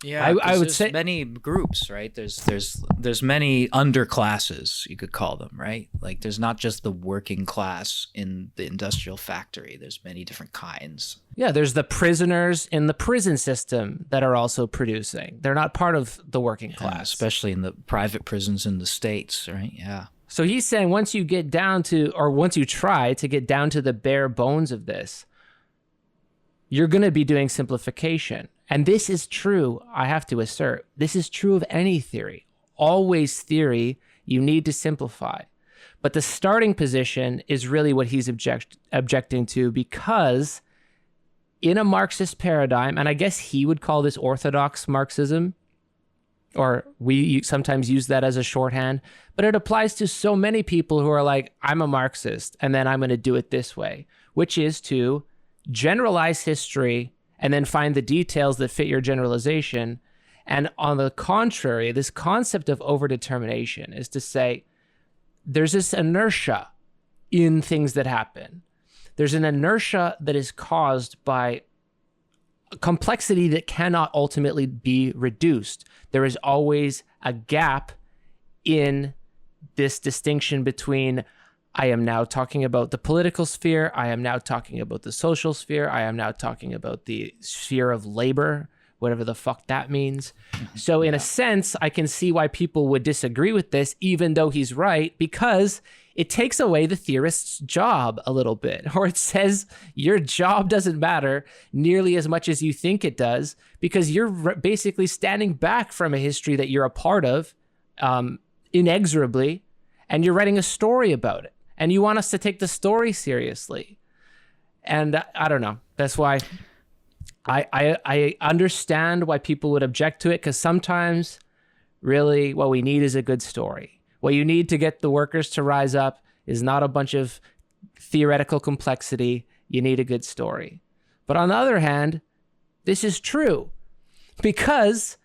yeah, I would say many groups, right? There's many underclasses, you could call them, right? Like there's not just the working class in the industrial factory. There's many different kinds. Yeah, there's the prisoners in the prison system that are also producing. They're not part of the working class. Especially in the private prisons in the States, right? Yeah. So he's saying once you get down to, or once you try to get down to the bare bones of this, you're going to be doing simplification. And this is true, I have to assert. This is true of any theory. Always theory, you need to simplify. But the starting position is really what he's objecting to, because in a Marxist paradigm, and I guess he would call this orthodox Marxism, or we sometimes use that as a shorthand, but it applies to so many people who are like, I'm a Marxist, and then I'm going to do it this way, which is to generalize history and then find the details that fit your generalization. And on the contrary, this concept of overdetermination is to say there's this inertia in things that happen. There's an inertia that is caused by complexity that cannot ultimately be reduced. There is always a gap in this distinction between I am now talking about the political sphere, I am now talking about the social sphere, I am now talking about the sphere of labor, whatever the fuck that means. So in a sense, I can see why people would disagree with this, even though he's right, because it takes away the theorist's job a little bit, or it says your job doesn't matter nearly as much as you think it does, because you're basically standing back from a history that you're a part of, inexorably, and you're writing a story about it, and you want us to take the story seriously. And I don't know. That's why I understand why people would object to it, because sometimes really what we need is a good story. What you need to get the workers to rise up is not a bunch of theoretical complexity. You need a good story. But on the other hand, this is true because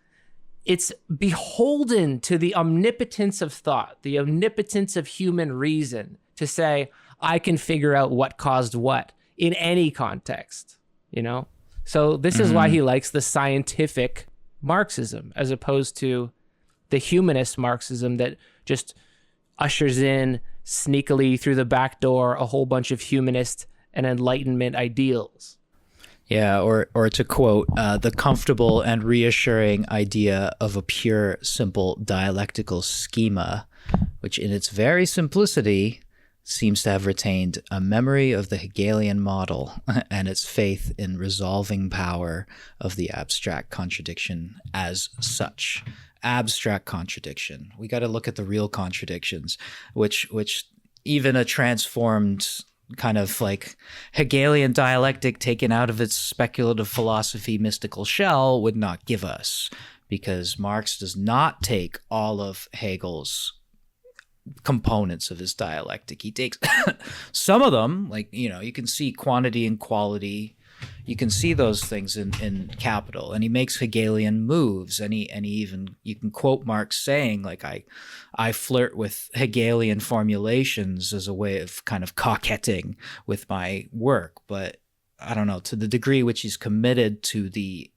it's beholden to the omnipotence of thought, the omnipotence of human reason to say, I can figure out what caused what in any context, you know? So this is why he likes the scientific Marxism as opposed to the humanist Marxism that just ushers in sneakily through the back door a whole bunch of humanist and Enlightenment ideals. Yeah, or to quote, the comfortable and reassuring idea of a pure, simple dialectical schema, which in its very simplicity seems to have retained a memory of the Hegelian model and its faith in resolving power of the abstract contradiction as such. Abstract contradiction. We got to look at the real contradictions, which even a transformed kind of like Hegelian dialectic taken out of its speculative philosophy mystical shell would not give us, because Marx does not take all of Hegel's components of his dialectic. He takes some of them, like, you know, you can see quantity and quality. You can see those things in Capital, and he makes Hegelian moves, and he even, you can quote Marx saying, like, I flirt with Hegelian formulations as a way of kind of coquetting with my work, but I don't know, to the degree which he's committed to the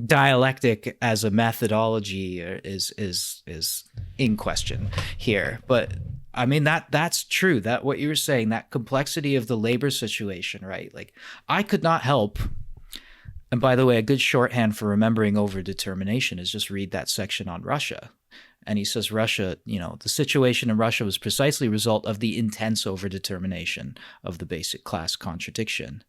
dialectic as a methodology is in question here. But I mean, that's true. That what you were saying, that complexity of the labor situation, right? Like, I could not help. And by the way, a good shorthand for remembering overdetermination is just read that section on Russia. And he says Russia, you know, the situation in Russia was precisely a result of the intense overdetermination of the basic class contradiction.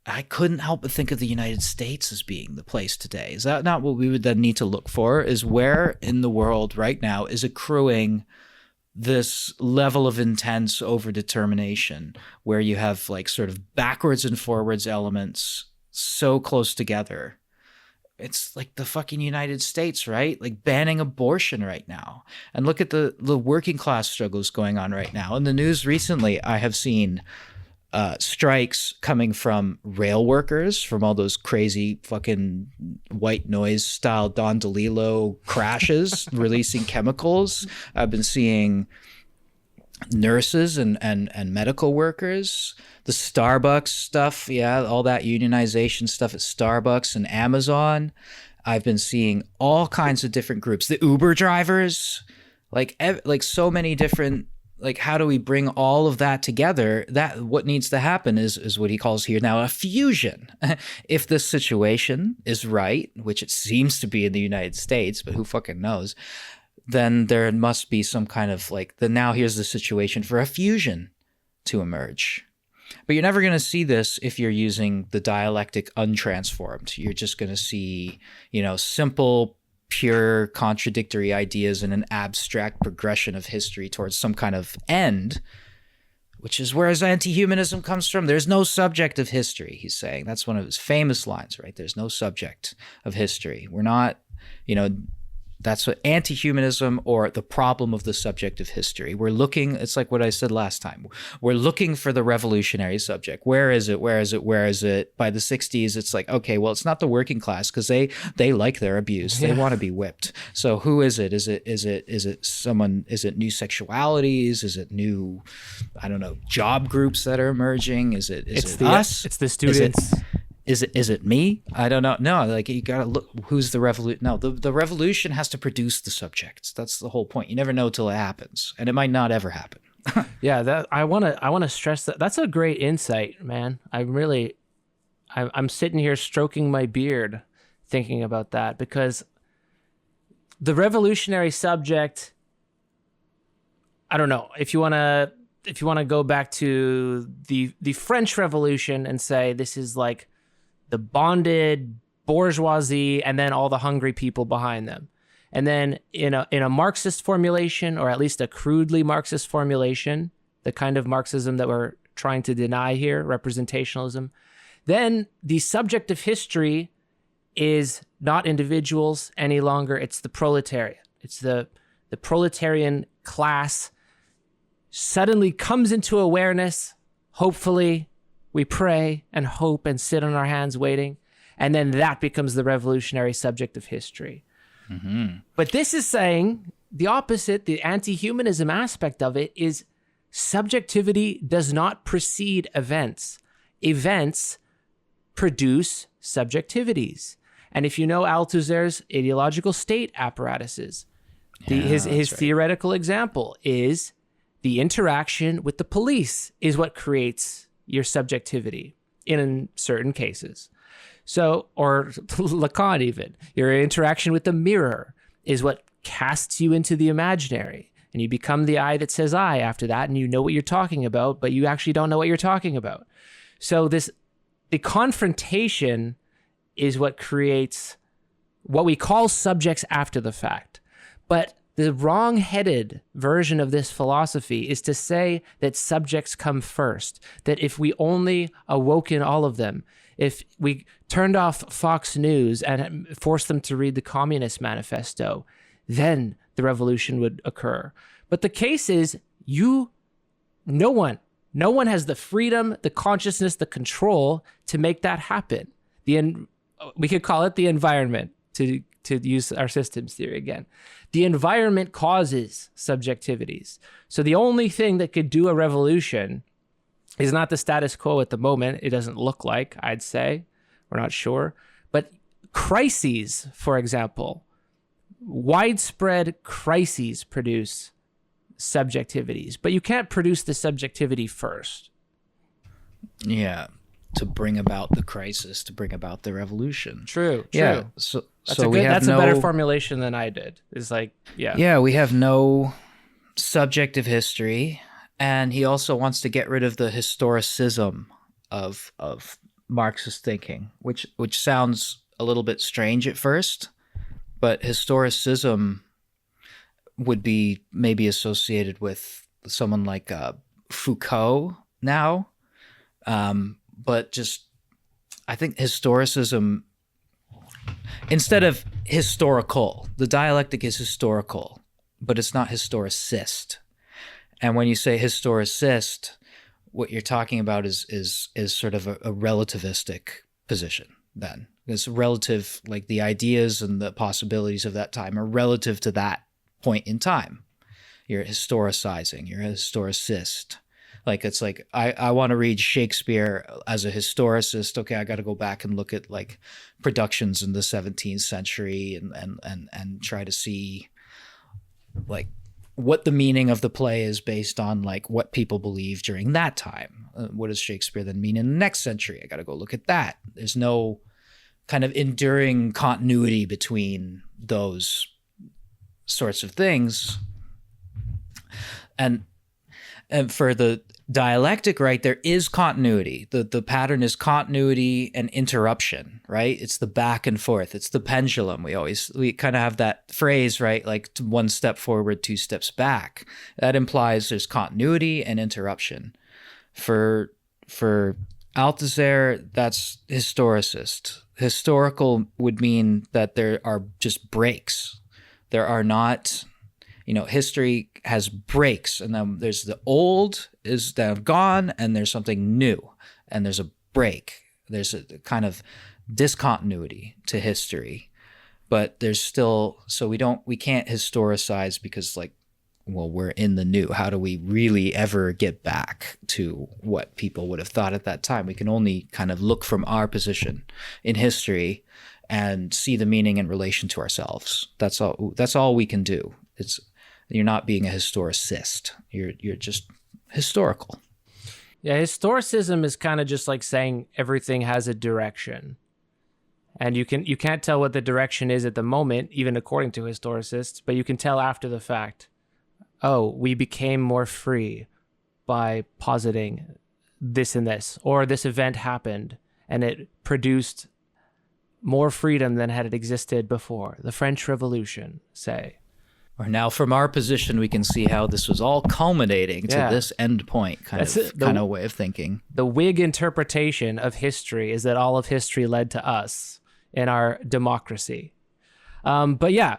I couldn't help but think of the United States as being the place today. Is that not what we would then need to look for? Is where in the world right now is accruing this level of intense overdetermination, where you have like sort of backwards and forwards elements so close together? It's like the fucking United States, right? Like banning abortion right now. And look at the working class struggles going on right now. In the news recently, I have seen strikes coming from rail workers, from all those crazy fucking white noise style Don DeLillo crashes releasing chemicals. I've been seeing nurses and medical workers, the Starbucks stuff, yeah, all that unionization stuff at Starbucks and Amazon. I've been seeing all kinds of different groups, the Uber drivers, like so many different. Like, how do we bring all of that together? That what needs to happen is what he calls here now a fusion. If this situation is right, which it seems to be in the United States, but who fucking knows, then there must be some kind of like, now here's the situation for a fusion to emerge. But you're never going to see this if you're using the dialectic untransformed. You're just going to see, you know, simple, pure contradictory ideas in an abstract progression of history towards some kind of end, which is where his anti-humanism comes from. There's no subject of history, he's saying. That's one of his famous lines, right? There's no subject of history. We're not, you know, that's what anti-humanism, or the problem of the subject of history. We're looking, it's like what I said last time. We're looking for the revolutionary subject. Where is it? Where is it? Where is it? By the 60s, it's like, okay, well, it's not the working class, because they like their abuse. They want to be whipped. So who is it? Is it someone, is it new sexualities? Is it new, I don't know, job groups that are emerging? Is it us? It's the students. Is it me? I don't know. No, like, you gotta look, who's the revolution? No, the revolution has to produce the subjects. That's the whole point. You never know till it happens, and it might not ever happen. Yeah, that I wanna stress that. That's a great insight, man. I'm sitting here stroking my beard, thinking about that, because the revolutionary subject, I don't know, if you want to go back to the French Revolution and say this is like the bonded bourgeoisie and then all the hungry people behind them. And then in a Marxist formulation, or at least a crudely Marxist formulation, the kind of Marxism that we're trying to deny here, representationalism, then the subject of history is not individuals any longer. It's the proletariat. It's the proletarian class suddenly comes into awareness. Hopefully, we pray and hope and sit on our hands waiting. And then that becomes the revolutionary subject of history. Mm-hmm. But this is saying the opposite, the anti-humanism aspect of it is subjectivity does not precede events. Events produce subjectivities. And if you know Althusser's ideological state apparatuses, his theoretical example is the interaction with the police is what creates your subjectivity in certain cases. So, or Lacan even, your interaction with the mirror is what casts you into the imaginary. And you become the I that says I after that, and you know what you're talking about, but you actually don't know what you're talking about. So the confrontation is what creates what we call subjects after the fact. But the wrong-headed version of this philosophy is to say that subjects come first, that if we only awoken all of them, if we turned off Fox News and forced them to read the Communist Manifesto, then the revolution would occur. But the case is, no one has the freedom, the consciousness, the control to make that happen. We could call it the environment, to use our systems theory again. The environment causes subjectivities. So the only thing that could do a revolution is not the status quo at the moment. It doesn't look like, I'd say. We're not sure. But crises, for example, widespread crises produce subjectivities, but you can't produce the subjectivity first. Yeah, to bring about the crisis, to bring about the revolution. True. Yeah. That's a better formulation than I did. It's like, yeah. Yeah, we have no subjective history, and he also wants to get rid of the historicism of Marxist thinking, which sounds a little bit strange at first, but historicism would be maybe associated with someone like Foucault now. But just, I think historicism, instead of historical, the dialectic is historical, but it's not historicist. And when you say historicist, what you're talking about is sort of a relativistic position then. It's relative, like the ideas and the possibilities of that time are relative to that point in time. You're historicizing, you're a historicist. Like, it's like, I want to read Shakespeare as a historicist. Okay, I got to go back and look at like productions in the 17th century and try to see like what the meaning of the play is based on like what people believe during that time. What does Shakespeare then mean in the next century? I got to go look at that. There's no kind of enduring continuity between those sorts of things. And for the dialectic, right, there is continuity. The pattern is continuity and interruption, right? It's the back and forth. It's the pendulum. We kind of have that phrase, right? Like one step forward, two steps back. That implies there's continuity and interruption. For Althusser, that's historicist. Historical would mean that there are just breaks. There are not... history has breaks, and then there's the old is now gone, and there's something new, and there's a break. There's a kind of discontinuity to history, but there's still, so we can't historicize because we're in the new. How do we really ever get back to what people would have thought at that time? We can only kind of look from our position in history and see the meaning in relation to ourselves. That's all we can do. You're not being a historicist. You're just historical. Yeah, historicism is kind of just like saying everything has a direction. And you can't tell what the direction is at the moment, even according to historicists, but you can tell after the fact. oh, we became more free by positing this and this, or this event happened and it produced more freedom than had it existed before. The French Revolution, say. Or now from our position, we can see how this was all culminating to this end point kind of way of thinking. The Whig interpretation of history is that all of history led to us in our democracy. But yeah,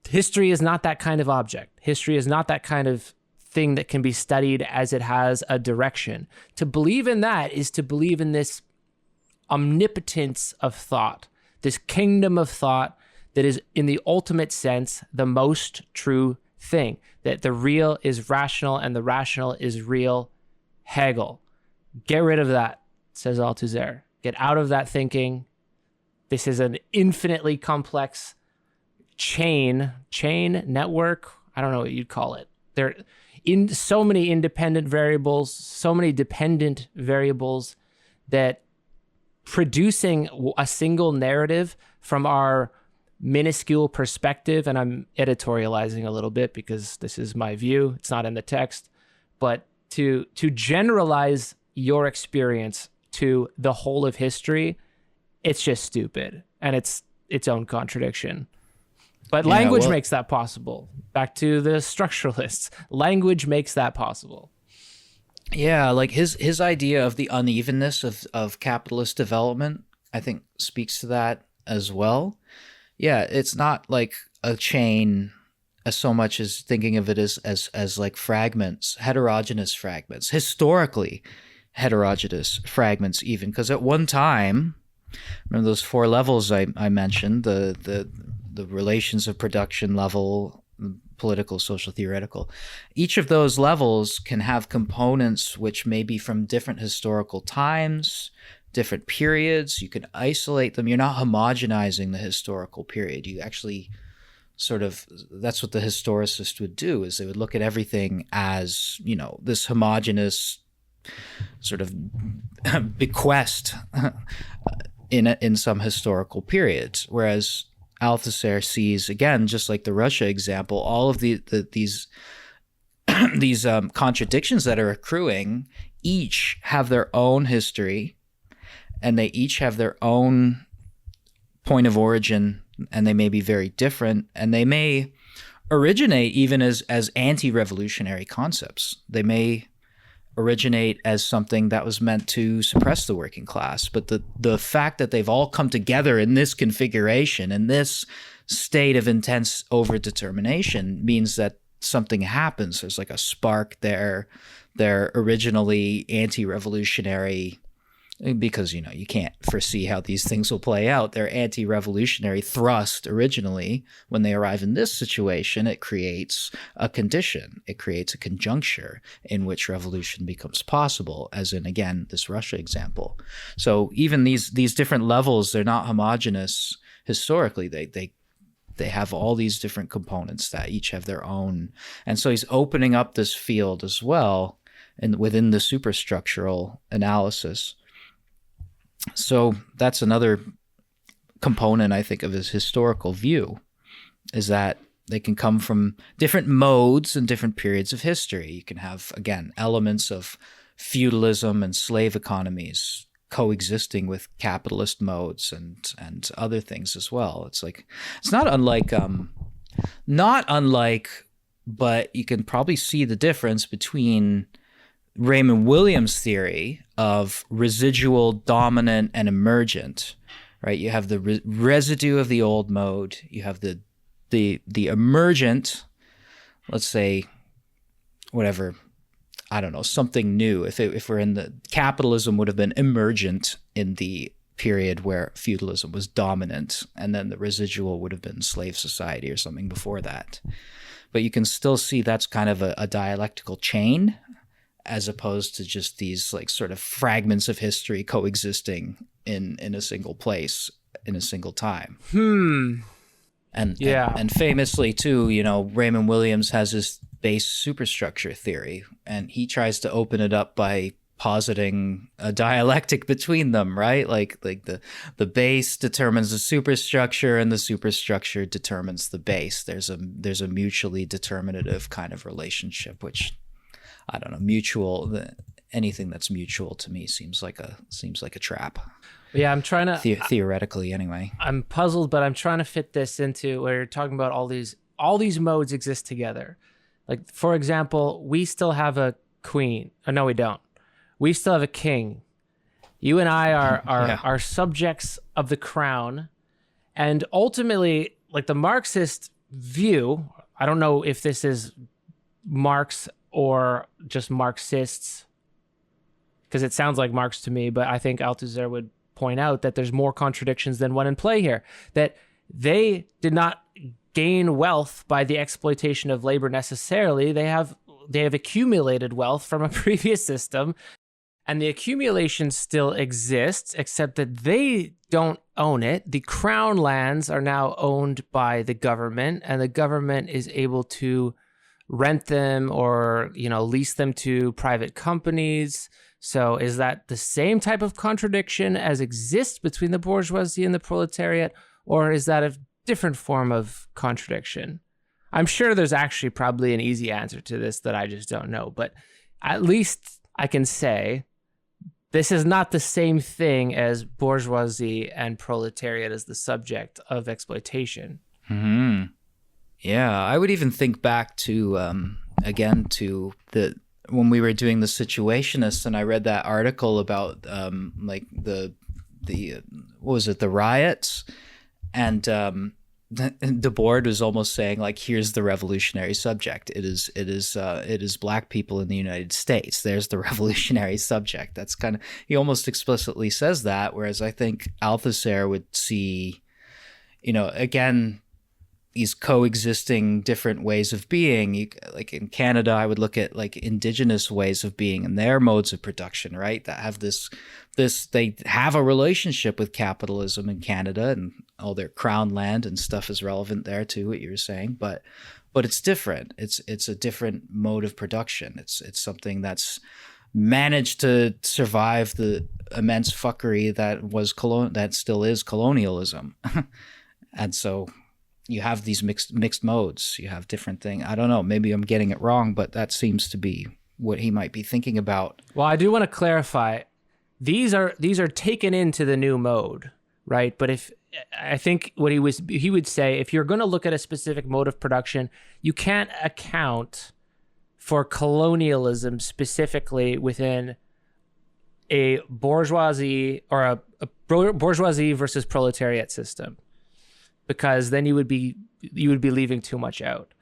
history is not that kind of object. History is not that kind of thing that can be studied as it has a direction. To believe in that is to believe in this omnipotence of thought, this kingdom of thought that is, in the ultimate sense, the most true thing, that the real is rational and the rational is real. Hegel. Get rid of that, says Althusser. Get out of that thinking. This is an infinitely complex chain network. I don't know what you'd call it. There in so many independent variables, so many dependent variables, that producing a single narrative from our minuscule perspective, and I'm editorializing a little bit because this is my view, it's not in the text, but to generalize your experience to the whole of history, it's just stupid, and it's its own contradiction. But language makes that possible. Back to the structuralists. Language makes that possible. Yeah, like his idea of the unevenness of capitalist development, I think, speaks to that as well. Yeah, it's not like a chain as so much as thinking of it as like fragments, heterogeneous fragments, historically heterogeneous fragments even. Because at one time, remember those four levels I mentioned, the relations of production level, political, social, theoretical. Each of those levels can have components which may be from different historical times, different periods. You can isolate them. You're not homogenizing the historical period. You actually sort of, that's what the historicist would do, is they would look at everything as, you know, this homogeneous sort of bequest in some historical periods. Whereas Althusser sees, again, just like the Russia example, all of these contradictions that are accruing each have their own history, and they each have their own point of origin, and they may be very different, and they may originate even as anti-revolutionary concepts. They may originate as something that was meant to suppress the working class. But the fact that they've all come together in this configuration, in this state of intense overdetermination, means that something happens. There's like a spark there. They're originally anti-revolutionary because, you know, you can't foresee how these things will play out. They're anti-revolutionary thrust originally. When they arrive in this situation, it creates a condition. It creates a conjuncture in which revolution becomes possible, as in, again, this Russia example. So even these different levels, they're not homogeneous historically. They have all these different components that each have their own. And so he's opening up this field as well, and within the superstructural analysis. So that's another component, I think, of his historical view, is that they can come from different modes and different periods of history. You can have, again, elements of feudalism and slave economies coexisting with capitalist modes and other things as well. It's like, it's not unlike, but you can probably see the difference between Raymond Williams' theory of residual, dominant, and emergent, right? You have the residue of the old mode. You have the emergent, let's say, whatever, I don't know, something new. If we're in the capitalism would have been emergent in the period where feudalism was dominant, and then the residual would have been slave society or something before that. But you can still see that's kind of a dialectical chain, as opposed to just these like sort of fragments of history coexisting in a single place, in a single time. And famously too, you know, Raymond Williams has his base superstructure theory, and he tries to open it up by positing a dialectic between them, right? Like the base determines the superstructure, and the superstructure determines the base. There's a mutually determinative kind of relationship, which I don't know, anything that's mutual to me seems like a trap. Yeah, I'm trying to theoretically anyway. I'm puzzled, but I'm trying to fit this into where you're talking about all these modes exist together. Like, for example, we still have a queen. Oh, no, we don't. We still have a king. You and I are subjects of the crown. And ultimately, like the Marxist view, I don't know if this is Marx or just Marxists, because it sounds like Marx to me, but I think Althusser would point out that there's more contradictions than one in play here, that they did not gain wealth by the exploitation of labor necessarily. They have accumulated wealth from a previous system, and the accumulation still exists, except that they don't own it. The crown lands are now owned by the government, and the government is able to rent them or, lease them to private companies. So is that the same type of contradiction as exists between the bourgeoisie and the proletariat, or is that a different form of contradiction? I'm sure there's actually probably an easy answer to this that I just don't know, but at least I can say this is not the same thing as bourgeoisie and proletariat as the subject of exploitation. Mm-hmm. Yeah, I would even think back to, again, to when we were doing the Situationists, and I read that article about like the what was it, the riots, and the board was almost saying, like, here's the revolutionary subject. It is black people in the United States. There's the revolutionary subject. That's kind of, he almost explicitly says that, whereas I think Althusser would see, again, these coexisting different ways of being. Like in Canada, I would look at like indigenous ways of being and their modes of production, right? That have they have a relationship with capitalism in Canada, and all their crown land and stuff is relevant there too, what you were saying. But it's different. It's a different mode of production. It's something that's managed to survive the immense fuckery that still is colonialism. And so you have these mixed modes. You have different things. I don't know. Maybe I'm getting it wrong, but that seems to be what he might be thinking about. Well, I do want to clarify. These are taken into the new mode, right? But if I think what he would say, if you're going to look at a specific mode of production, you can't account for colonialism specifically within a bourgeoisie or a bourgeoisie versus proletariat system, because then you would be leaving too much out.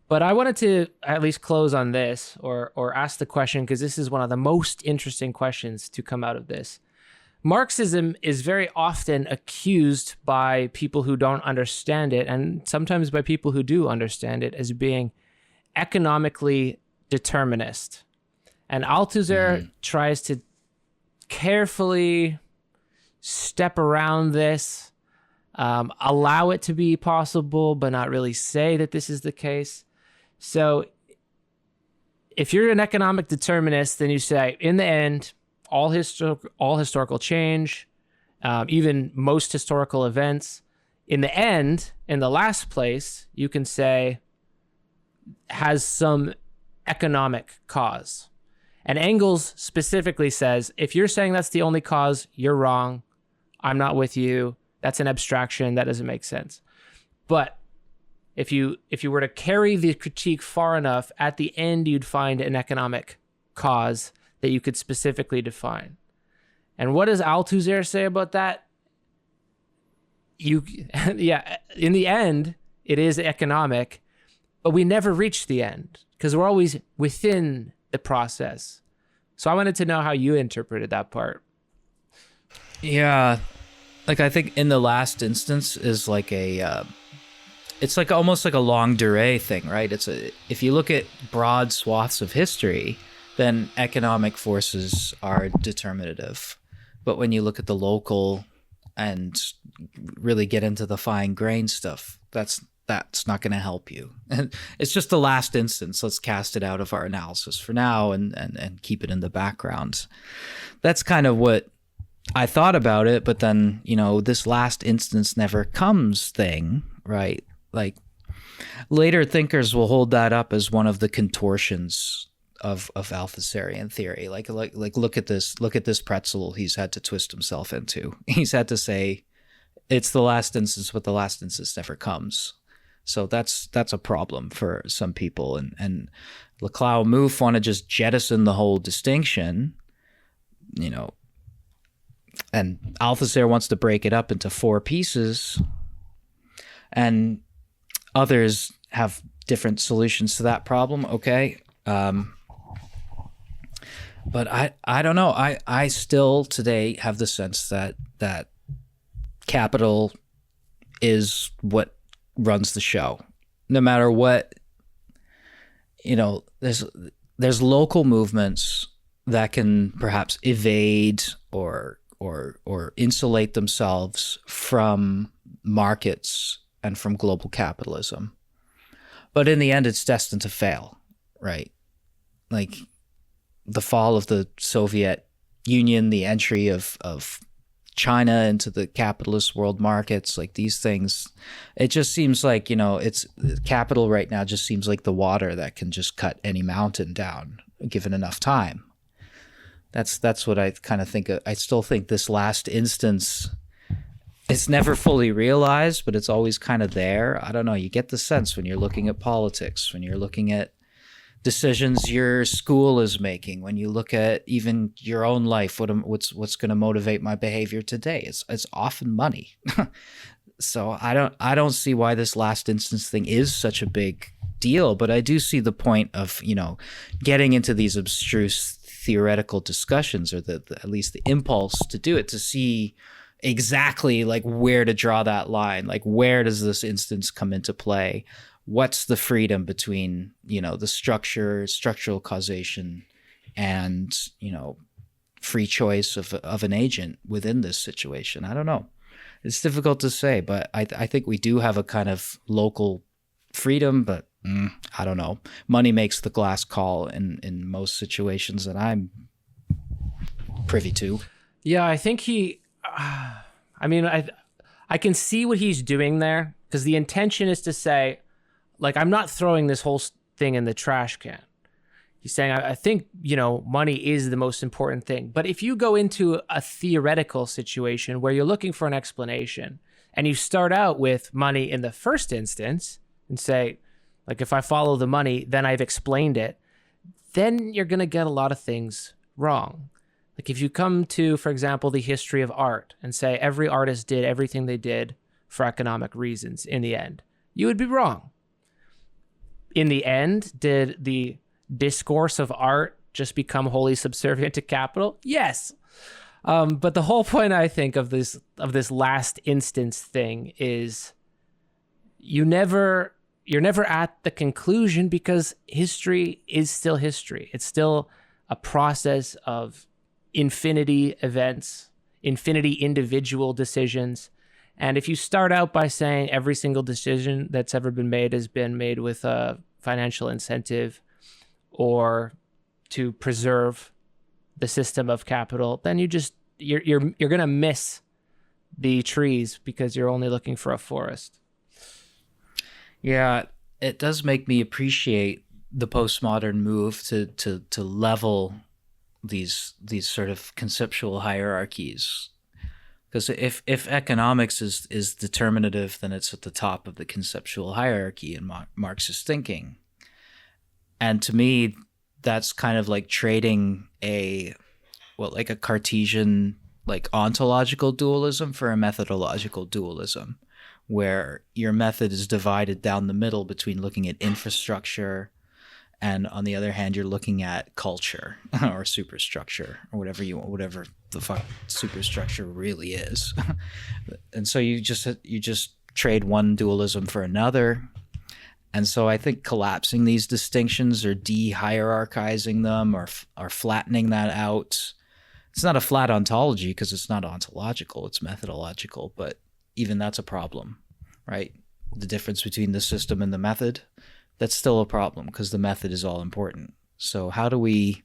But I wanted to at least close on this, or ask the question, because this is one of the most interesting questions to come out of this. Marxism is very often accused by people who don't understand it, and sometimes by people who do understand it, as being economically determinist. And Althusser tries to carefully step around this, allow it to be possible, but not really say that this is the case. So if you're an economic determinist, then you say, in the end, all historical change, even most historical events, in the end, in the last place, you can say, has some economic cause. And Engels specifically says, if you're saying that's the only cause, you're wrong. I'm not with you. That's an abstraction. That doesn't make sense. But if you were to carry the critique far enough, at the end you'd find an economic cause that you could specifically define. And what does Althusser say about that? In the end, it is economic, but we never reach the end because we're always within the process. So I wanted to know how you interpreted that part. Yeah, like I think in the last instance is like it's like almost like a longue durée thing, right? If you look at broad swaths of history, then economic forces are determinative. But when you look at the local and really get into the fine grain stuff, that's that's not going to help you. And it's just the last instance. Let's cast it out of our analysis for now and keep it in the background. That's kind of what I thought about it. But then, this last instance never comes thing, right? Like later thinkers will hold that up as one of the contortions of Althusserian theory. Like look at this pretzel he's had to twist himself into. He's had to say it's the last instance, but the last instance never comes. So that's a problem for some people. And Laclau Mouffe want to just jettison the whole distinction, and Althusser wants to break it up into 4 pieces, and others have different solutions to that problem. Okay. But I don't know. I still today have the sense that capital is what runs the show. No matter what, there's local movements that can perhaps evade or insulate themselves from markets and from global capitalism. But in the end, it's destined to fail, right? Like the fall of the Soviet Union, the entry of China into the capitalist world markets, like these things, it just seems like, it's capital right now just seems like the water that can just cut any mountain down given enough time. That's what I kind of think. I still think this last instance, it's never fully realized, but it's always kind of there. I don't know. You get the sense when you're looking at politics, when you're looking at decisions your school is making, when you look at even your own life, what's going to motivate my behavior today? It's often money. So I don't see why this last instance thing is such a big deal, but I do see the point of, getting into these abstruse theoretical discussions, or at least the impulse to do it, to see exactly like where to draw that line, like where does this instance come into play? What's the freedom between, the structural causation and, free choice of an agent within this situation? I don't know. It's difficult to say, but I think we do have a kind of local freedom, but I don't know. Money makes the glass call in most situations that I'm privy to. Yeah, I think I can see what he's doing there, because the intention is to say, like, I'm not throwing this whole thing in the trash can. He's saying, I think, money is the most important thing. But if you go into a theoretical situation where you're looking for an explanation, and you start out with money in the first instance and say, like, if I follow the money, then I've explained it, then you're going to get a lot of things wrong. Like if you come to, for example, the history of art and say every artist did everything they did for economic reasons in the end, you would be wrong. In the end, did the discourse of art just become wholly subservient to capital? Yes. But the whole point, I think, of this last instance thing is you're never at the conclusion, because history is still history. It's still a process of infinity events, infinity individual decisions. And if you start out by saying every single decision that's ever been made has been made with a financial incentive or to preserve the system of capital, then you're going to miss the trees because you're only looking for a forest. Yeah, it does make me appreciate the postmodern move to level these sort of conceptual hierarchies. Because if economics is determinative, then it's at the top of the conceptual hierarchy in Marxist thinking. And to me, that's kind of like trading a Cartesian like ontological dualism for a methodological dualism, where your method is divided down the middle between looking at infrastructure, and on the other hand, you're looking at culture or superstructure or whatever the fuck superstructure really is. And so you just trade one dualism for another. And so I think collapsing these distinctions or de-hierarchizing them or flattening that out. It's not a flat ontology because it's not ontological, it's methodological, but even that's a problem, right? the difference between the system and the method, that's still a problem because the method is all important. So how do we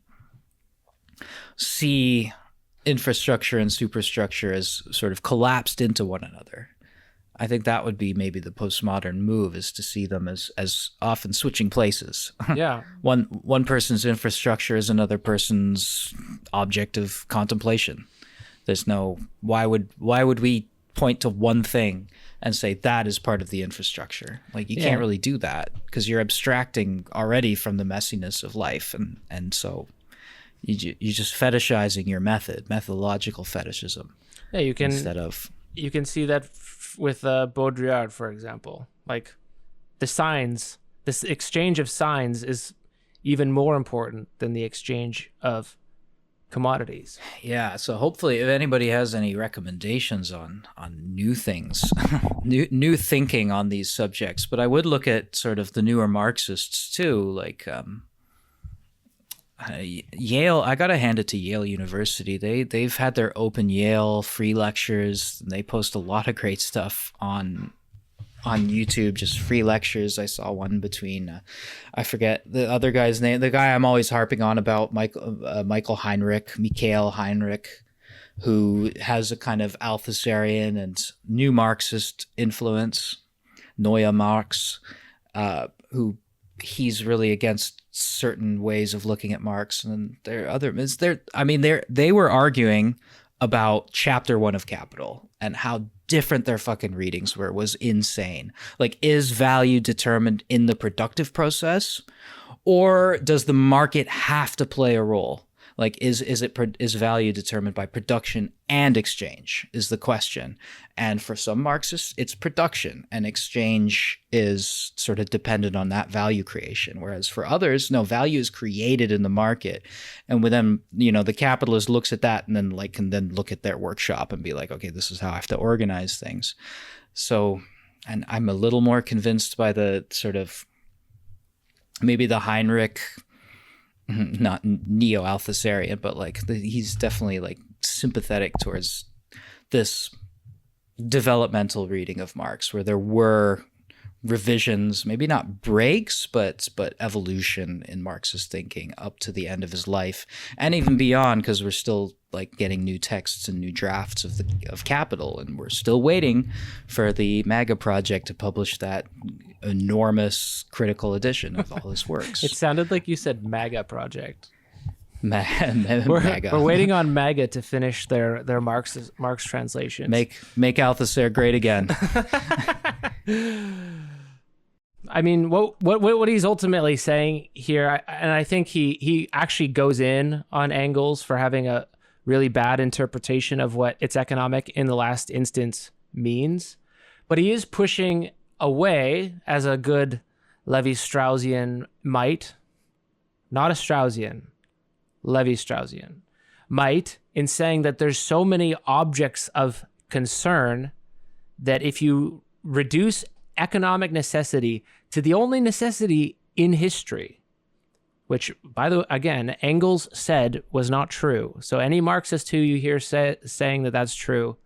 see infrastructure and superstructure as sort of collapsed into one another? I think that would be maybe the postmodern move, is to see them as often switching places. Yeah. One person's infrastructure is another person's object of contemplation. There's no, why would we point to one thing and say that is part of the infrastructure? Like, you can't really do that because you're abstracting already from the messiness of life, and so you're just fetishizing your method, methodological fetishism. Yeah, you can see that with Baudrillard, for example. Like, the signs, this exchange of signs is even more important than the exchange of commodities. Yeah, so hopefully if anybody has any recommendations on new things, new thinking on these subjects, but I would look at sort of the newer Marxists too, like Yale. I gotta hand it to Yale University. They've had their open Yale free lectures, and they post a lot of great stuff on YouTube, just free lectures. I saw one between I forget the other guy's name, the guy I'm always harping on about, Mikhail Heinrich, who has a kind of Althusserian and new Marxist influence, Neue Marx, who he's really against certain ways of looking at Marx. And they were arguing about chapter 1 of Capital and how different their fucking readings were. Was insane. Like, is value determined in the productive process, or does the market have to play a role? Like, is value determined by production and exchange is the question. And for some Marxists, it's production, and exchange is sort of dependent on that value creation. Whereas for others, no, value is created in the market. And with them, the capitalist looks at that and then can look at their workshop and be like, okay, this is how I have to organize things. So, and I'm a little more convinced by the sort of, maybe the Heinrich, not neo-Althusserian, but he's definitely sympathetic towards this developmental reading of Marx, where there were revisions, maybe not breaks, but evolution in Marxist thinking up to the end of his life, and even beyond, because we're still getting new texts and new drafts of Capital, and we're still waiting for the MAGA project to publish that enormous critical edition of all his works. It sounded like you said MAGA project. MAGA. We're waiting on MAGA to finish their Marx translations. Make Althusser great again. I mean, what he's ultimately saying here, and I think he actually goes in on Engels for having a really bad interpretation of what its economic in the last instance means, but he is pushing away, as a good Levi-Straussian might, not a Straussian, Levi-Straussian might, in saying that there's so many objects of concern that if you reduce economic necessity to the only necessity in history, which, by the way, again, Engels said was not true. So any Marxist who you hear saying that that's true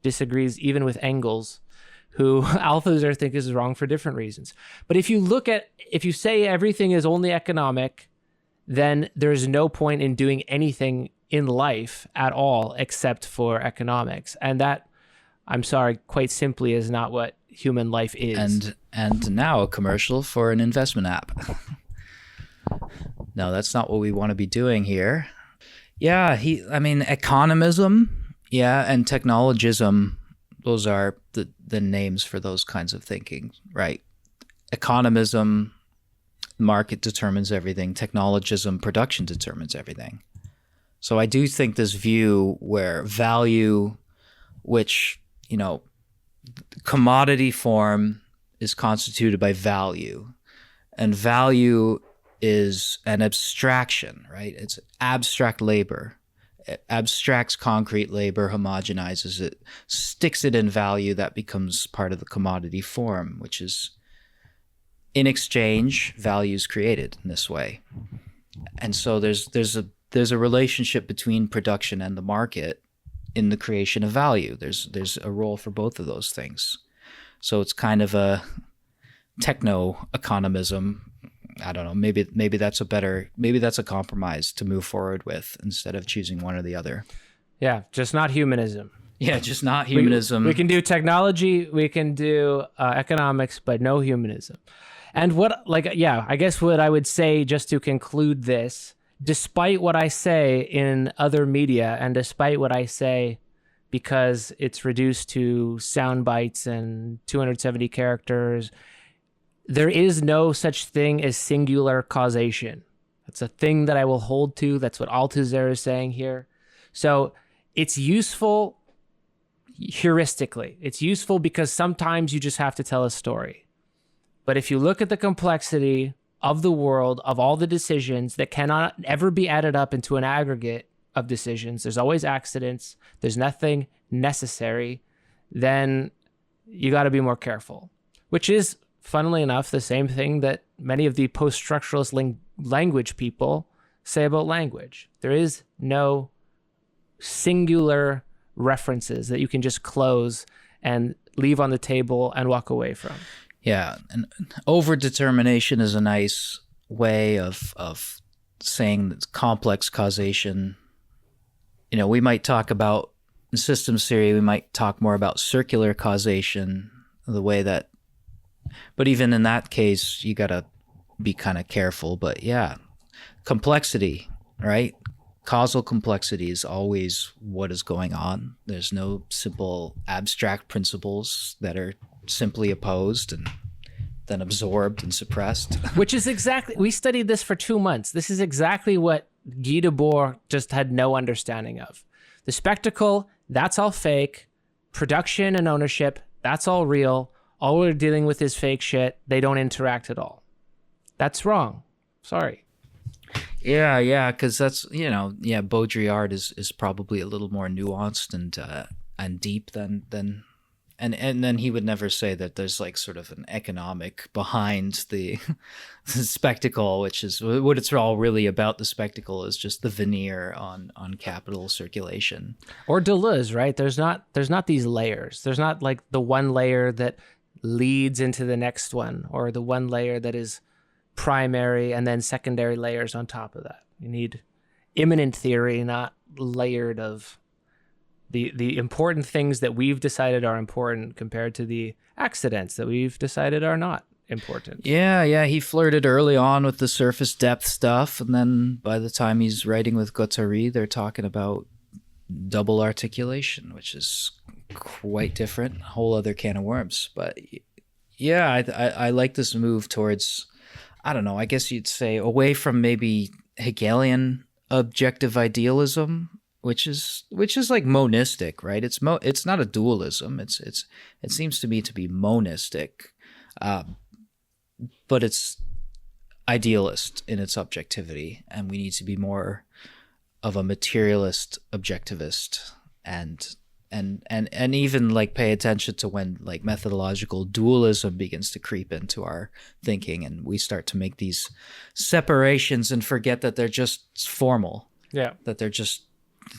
disagrees even with Engels, who Althusser thinks is wrong for different reasons. But if you say everything is only economic, then there's no point in doing anything in life at all except for economics. And that, I'm sorry, quite simply is not what human life is. And now a commercial for an investment app. No, that's not what we want to be doing here. Yeah, economism, and technologism, those are the names for those kinds of thinking, right? Economism, market determines everything. Technologism, production determines everything. So I do think this view where value, which, commodity form is constituted by value, and value is an abstraction, right? It's abstract labor. It abstracts concrete labor, homogenizes it, sticks it in value, that becomes part of the commodity form, which is, in exchange, value is created in this way. And so there's a relationship between production and the market in the creation of value. There's a role for both of those things. So it's kind of techno-economism. I don't know. Maybe that's a compromise to move forward with instead of choosing one or the other. Yeah, just not humanism. Yeah, just not humanism. We can do technology, we can do economics, but no humanism. And I guess what I would say just to conclude this, despite what I say in other media and despite what I say because it's reduced to sound bites and 270 characters, there is no such thing as singular causation. That's a thing that I will hold to. That's what Althusser is saying here. So it's useful heuristically. It's useful because sometimes you just have to tell a story. But if you look at the complexity of the world, of all the decisions that cannot ever be added up into an aggregate of decisions, there's always accidents, there's nothing necessary, then you got to be more careful. Which is, funnily enough, the same thing that many of the post-structuralist language people say about language. There is no singular references that you can just close and leave on the table and walk away from. Yeah, and overdetermination is a nice way of saying that complex causation. We might talk about in systems theory, we might talk more about circular causation, the way that, but even in that case, you got to be kind of careful. But yeah, complexity, right? Causal complexity is always what is going on. There's no simple abstract principles that are simply opposed and then absorbed and suppressed. Which is exactly, we studied this for 2 months. This is exactly what Guy Debord just had no understanding of. The spectacle, that's all fake. Production and ownership, that's all real. All we're dealing with is fake shit. They don't interact at all. That's wrong. Sorry. Yeah, because that's, Baudrillard is probably a little more nuanced and deep than and then he would never say that there's like sort of an economic behind the spectacle, which is what it's all really about. The spectacle is just the veneer on capital circulation. Or Deleuze, right? There's not these layers. There's not like the one layer that leads into the next one, or the one layer that is primary and then secondary layers on top of that. You need immanent theory, not layered of the important things that we've decided are important compared to the accidents that we've decided are not important. Yeah, he flirted early on with the surface depth stuff, and then by the time he's writing with Guattari, they're talking about double articulation, which is quite different, a whole other can of worms. But yeah, I like this move towards, I don't know, I guess you'd say away from maybe Hegelian objective idealism, which is like monistic, right? It's not a dualism. It seems to me to be monistic, but it's idealist in its objectivity, and we need to be more of a materialist objectivist, and even like pay attention to when like methodological dualism begins to creep into our thinking, and we start to make these separations and forget that they're just formal. Yeah, that they're just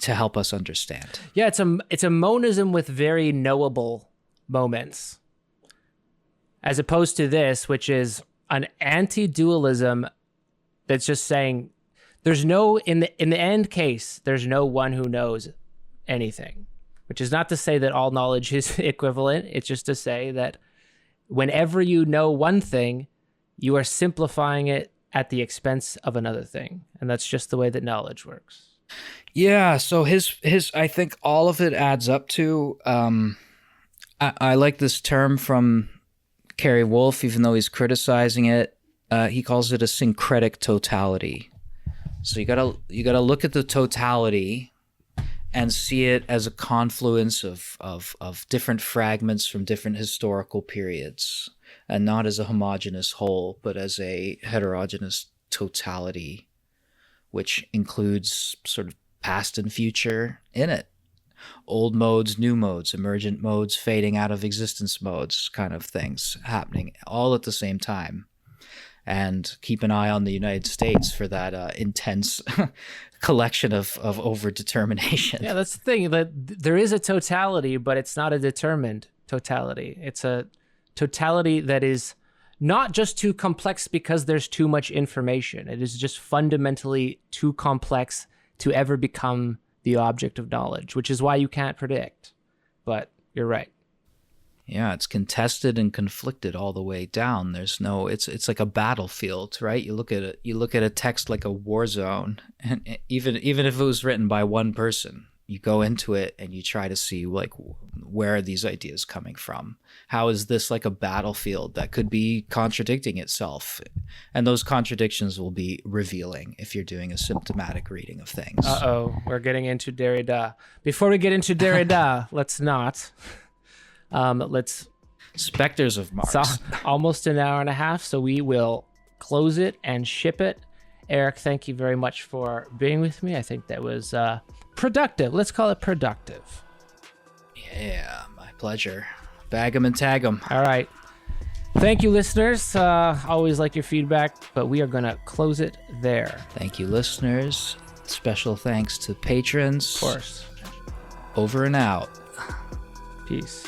to help us understand. Yeah, it's a monism with very knowable moments, as opposed to this, which is an anti-dualism that's just saying there's no, in the end case, there's no one who knows anything, which is not to say that all knowledge is equivalent. It's just to say that whenever you know one thing, you are simplifying it at the expense of another thing. And that's just the way that knowledge works. Yeah, so his I think all of it adds up to, I like this term from Kerry Wolf, even though he's criticizing it. He calls it a syncretic totality. So you gotta look at the totality and see it as a confluence of different fragments from different historical periods, and not as a homogeneous whole, but as a heterogeneous totality, which includes sort of past and future in it. Old modes, new modes, emergent modes, fading out of existence modes, kind of things happening all at the same time. And keep an eye on the United States for that intense collection of overdetermination. Yeah, that's the thing. That there is a totality, but it's not a determined totality. It's a totality that is not just too complex because there's too much information. It is just fundamentally too complex to ever become the object of knowledge, which is why you can't predict. But you're right. Yeah, it's contested and conflicted all the way down. There's no, it's like a battlefield, right? You look at a text like a war zone, and even if it was written by one person, you go into it and you try to see like, where are these ideas coming from? How is this like a battlefield that could be contradicting itself? And those contradictions will be revealing if you're doing a symptomatic reading of things. We're getting into Derrida. Before we get into Derrida, let's not. Specters of Marx. It's almost an hour and a half, so we will close it and ship it. Eric, thank you very much for being with me. I think that was productive. Let's call it productive. Yeah, my pleasure. Bag 'em and tag 'em. All right. Thank you, listeners. Always like your feedback, but we are going to close it there. Thank you, listeners. Special thanks to patrons. Of course. Over and out. Peace.